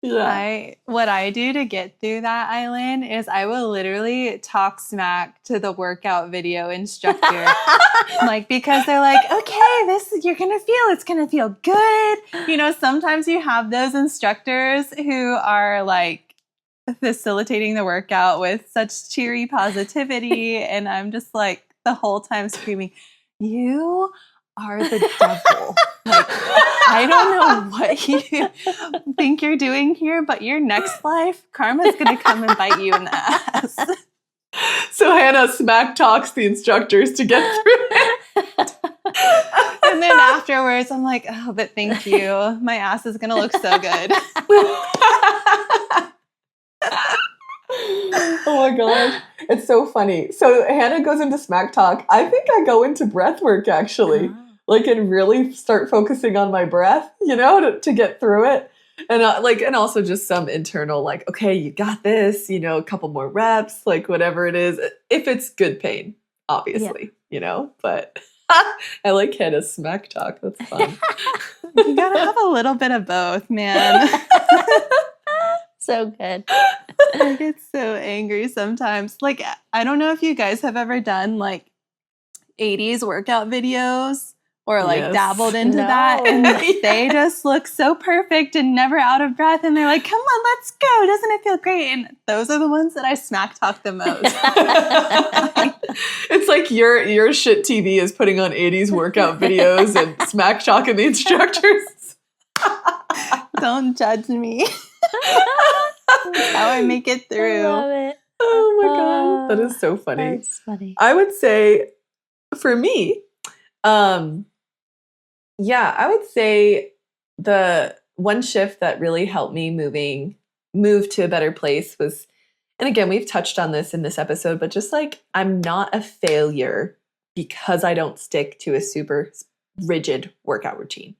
Yeah. What I do to get through that, Eileen, is I will literally talk smack to the workout video instructor. Like, because they're like, okay, you're going to feel, it's going to feel good. You know, sometimes you have those instructors who are like facilitating the workout with such cheery positivity. And I'm just like the whole time screaming, you are the devil. Like, I don't know what you think you're doing here, but your next life, karma's going to come and bite you in the ass. So Hannah smack talks the instructors to get through it. And then afterwards, I'm like, oh, but thank you. My ass is going to look so good. Oh my gosh. It's so funny. So Hannah goes into smack talk. I think I go into breath work actually. Like and really start focusing on my breath, you know, to get through it. And and also just some internal like, okay, you got this, you know, a couple more reps, like whatever it is, if it's good pain, obviously, you know, but I like Hannah's smack talk. That's fun. You got to have a little bit of both, man. So good. I get so angry sometimes. Like, I don't know if you guys have ever done like 80s workout videos or like Yes. dabbled into No. that. And they just look so perfect and never out of breath. And they're like, come on, let's go. Doesn't it feel great? And those are the ones that I smack talk the most. It's like your shit TV is putting on 80s workout videos and smack talking the instructors. Don't judge me. That's how I make it I through. love it. Oh my god, that is so funny. That's funny. I would say for me, yeah, I would say the one shift that really helped me move to a better place was, and again, we've touched on this in this episode, but just like I'm not a failure because I don't stick to a super rigid workout routine.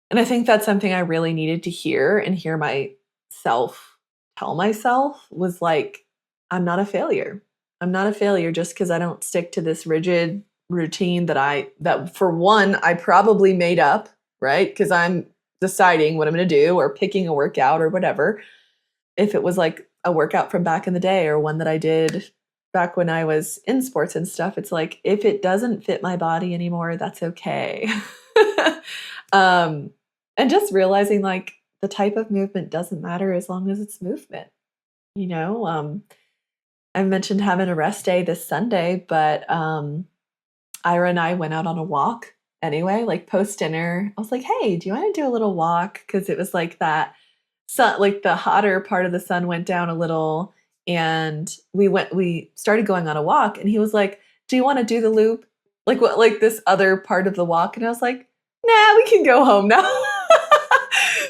And I think that's something I really needed to hear and hear myself tell myself was like, I'm not a failure. I'm not a failure just because I don't stick to this rigid routine that for one, I probably made up, right? Because I'm deciding what I'm going to do or picking a workout or whatever. If it was like a workout from back in the day or one that I did back when I was in sports and stuff, it's like, if it doesn't fit my body anymore, that's okay. And just realizing like the type of movement doesn't matter as long as it's movement, you know? I mentioned having a rest day this Sunday, but Ira and I went out on a walk anyway, like post dinner. I was like, hey, do you want to do a little walk? Because it was like that sun, like the hotter part of the sun went down a little, and we started going on a walk, and he was like, do you want to do the loop? Like what, like this other part of the walk? And I was like, nah, we can go home now.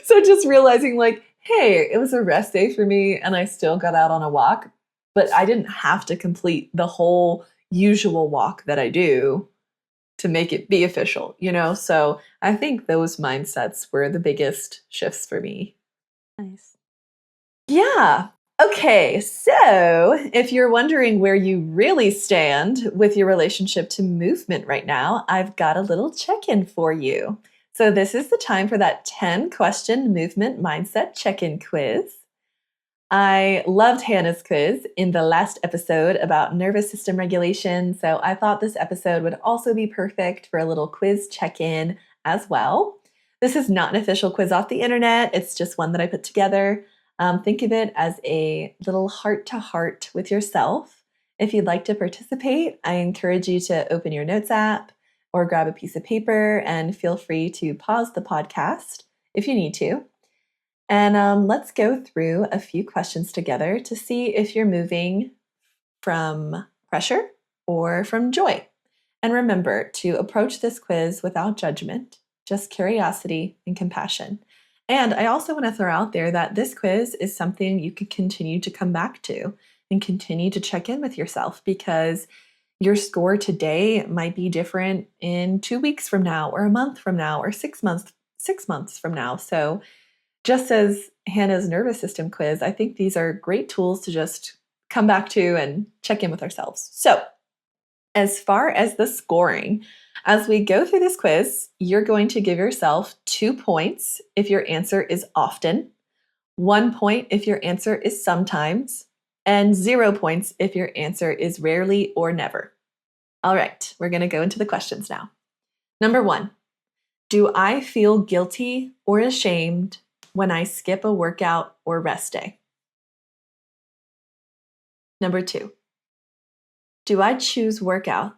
So just realizing like, hey, it was a rest day for me and I still got out on a walk, but I didn't have to complete the whole usual walk that I do to make it be official, you know? So I think those mindsets were the biggest shifts for me. Nice. Yeah. Okay. So if you're wondering where you really stand with your relationship to movement right now, I've got a little check-in for you. So this is the time for that 10-question movement mindset check-in quiz. I loved Hannah's quiz in the last episode about nervous system regulation, so I thought this episode would also be perfect for a little quiz check-in as well. This is not an official quiz off the internet. It's just one that I put together. Think of it as a little heart-to-heart with yourself. If you'd like to participate, I encourage you to open your notes app or grab a piece of paper and feel free to pause the podcast if you need to. And let's go through a few questions together to see if you're moving from pressure or from joy. And remember to approach this quiz without judgment, just curiosity and compassion. And I also want to throw out there that this quiz is something you can continue to come back to and continue to check in with yourself, because your score today might be different in 2 weeks from now, or a month from now, or 6 months from now. So just as Hannah's nervous system quiz, I think these are great tools to just come back to and check in with ourselves. So as far as the scoring, as we go through this quiz, you're going to give yourself 2 points if your answer is often, 1 point if your answer is sometimes, and 0 points if your answer is rarely or never. All right, we're going to go into the questions now. Number 1, do I feel guilty or ashamed when I skip a workout or rest day? Number 2, do I choose workouts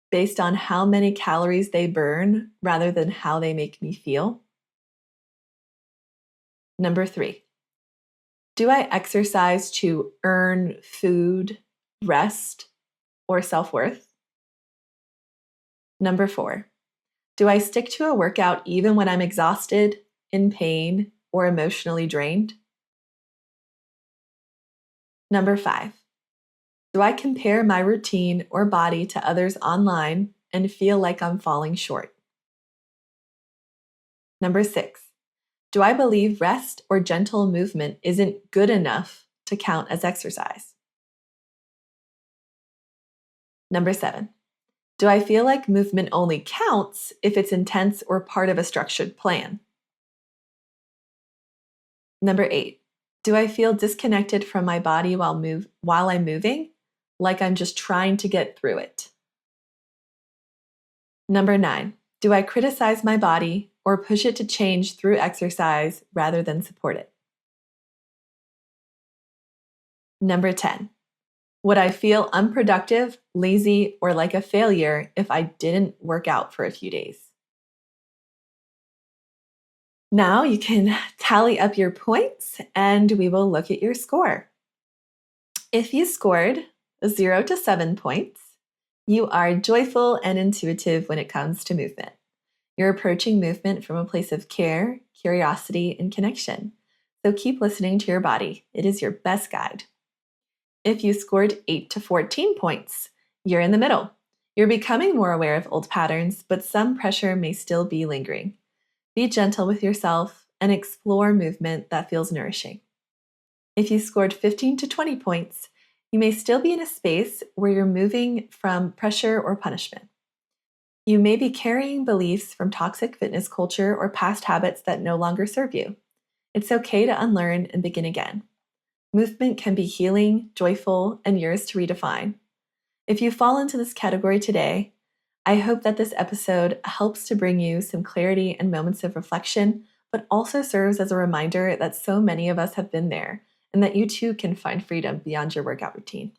based on how many calories they burn rather than how they make me feel? Number 3, do I exercise to earn food, rest, or self-worth? Number 4, do I stick to a workout even when I'm exhausted, in pain, or emotionally drained? Number 5, do I compare my routine or body to others online and feel like I'm falling short? Number 6, do I believe rest or gentle movement isn't good enough to count as exercise? Number 7, do I feel like movement only counts if it's intense or part of a structured plan? Number 8, do I feel disconnected from my body while I'm moving, like I'm just trying to get through it? Number 9, do I criticize my body or push it to change through exercise rather than support it? Number 10, would I feel unproductive, lazy, or like a failure if I didn't work out for a few days? Now you can tally up your points and we will look at your score. If you scored 0 to 7 points, you are joyful and intuitive when it comes to movement. You're approaching movement from a place of care, curiosity, and connection. So keep listening to your body. It is your best guide. If you scored 8 to 14 points, you're in the middle. You're becoming more aware of old patterns, but some pressure may still be lingering. Be gentle with yourself and explore movement that feels nourishing. If you scored 15 to 20 points, you may still be in a space where you're moving from pressure or punishment. You may be carrying beliefs from toxic fitness culture or past habits that no longer serve you. It's okay to unlearn and begin again. Movement can be healing, joyful, and yours to redefine. If you fall into this category today, I hope that this episode helps to bring you some clarity and moments of reflection, but also serves as a reminder that so many of us have been there and that you too can find freedom beyond your workout routine.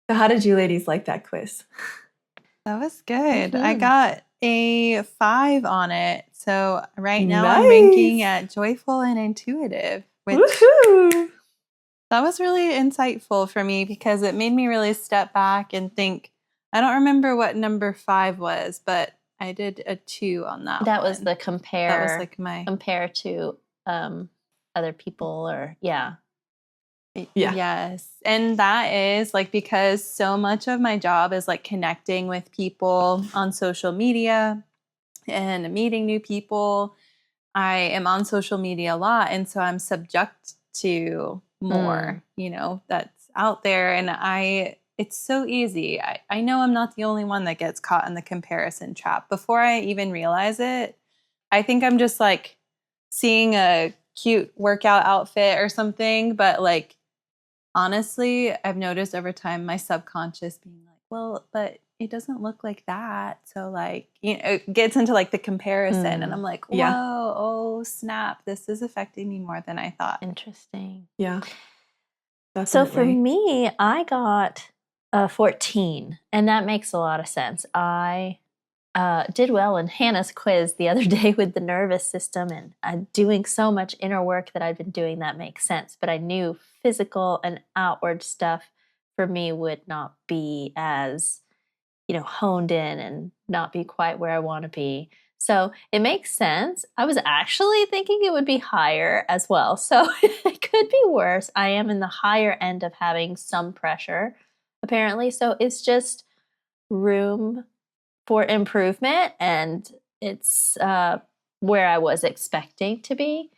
So how did you ladies like that quiz? That was good. Mhm. I got a 5 on it. So right now I'm Nice. ranking at joyful and intuitive, which Woohoo! that was really insightful for me because it made me really step back and think. I don't remember what number 5 was, but I did a 2 on that. That was one. the compare. That was like my compare to other people, or Yeah. Yes. And that is like because so much of my job is like connecting with people on social media and meeting new people. I am on social media a lot. And so I'm subject to more, that's out there. And it's so easy. I know I'm not the only one that gets caught in the comparison trap. Before I even realize it, I think I'm just like seeing a cute workout outfit or something. But like, honestly, I've noticed over time my subconscious being like, well, but it doesn't look like that. So like, it gets into like the comparison and I'm like, whoa, Yeah. oh snap. This is affecting me more than I thought. interesting. Yeah. So for Definitely. me, I got 14. And that makes a lot of sense. I did well in Hannah's quiz the other day with the nervous system, and I'm doing so much inner work that I've been doing that makes sense. But I knew physical and outward stuff for me would not be as, honed in and not be quite where I want to be. So it makes sense. I was actually thinking it would be higher as well. So it could be worse. I am in the higher end of having some pressure, apparently. So it's just room for improvement, and it's where I was expecting to be.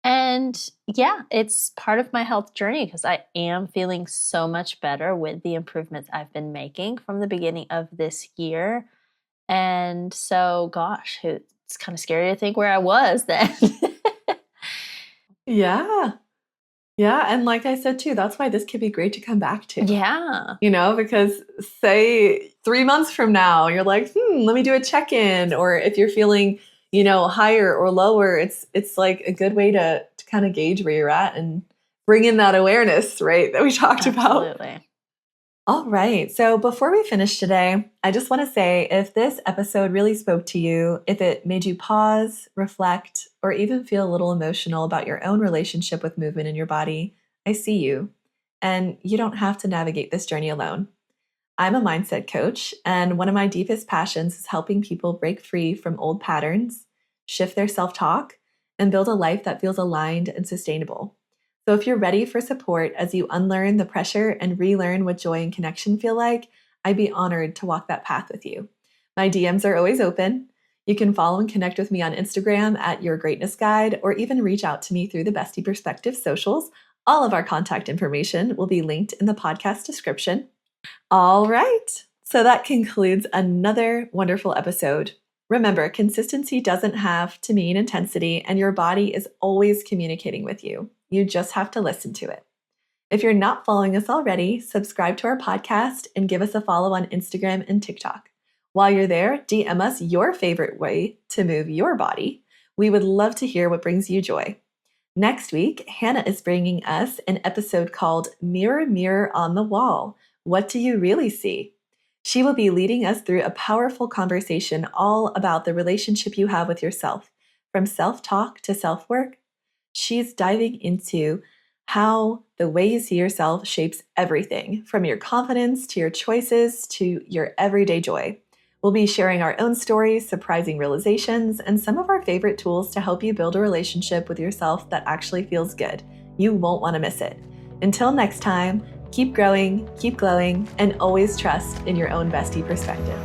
And yeah, it's part of my health journey because I am feeling so much better with the improvements I've been making from the beginning of this year. And so, gosh, it's kind of scary to think where I was then. Yeah. Yeah. And like I said, too, that's why this could be great to come back to. Yeah. Because say 3 months from now, you're like, let me do a check-in. Or if you're feeling, higher or lower, it's like a good way to kind of gauge where you're at and bring in that awareness, right, that we talked about. Absolutely. All right. So before we finish today, I just want to say if this episode really spoke to you, if it made you pause, reflect, or even feel a little emotional about your own relationship with movement in your body, I see you. And you don't have to navigate this journey alone. I'm a mindset coach, and one of my deepest passions is helping people break free from old patterns, shift their self-talk, and build a life that feels aligned and sustainable. So if you're ready for support as you unlearn the pressure and relearn what joy and connection feel like, I'd be honored to walk that path with you. My DMs are always open. You can follow and connect with me on Instagram at Your Greatness Guide, or even reach out to me through the Bestie Perspective socials. All of our contact information will be linked in the podcast description. All right. So that concludes another wonderful episode. Remember, consistency doesn't have to mean intensity, and your body is always communicating with you. You just have to listen to it. If you're not following us already, subscribe to our podcast and give us a follow on Instagram and TikTok. While you're there, DM us your favorite way to move your body. We would love to hear what brings you joy. Next week, Hannah is bringing us an episode called Mirror, Mirror on the Wall. What do you really see? She will be leading us through a powerful conversation all about the relationship you have with yourself, from self-talk to self-work. She's diving into how the way you see yourself shapes everything, from your confidence to your choices to your everyday joy. We'll be sharing our own stories, surprising realizations, and some of our favorite tools to help you build a relationship with yourself that actually feels good. You won't want to miss it. Until next time, keep growing, keep glowing, and always trust in your own bestie perspective.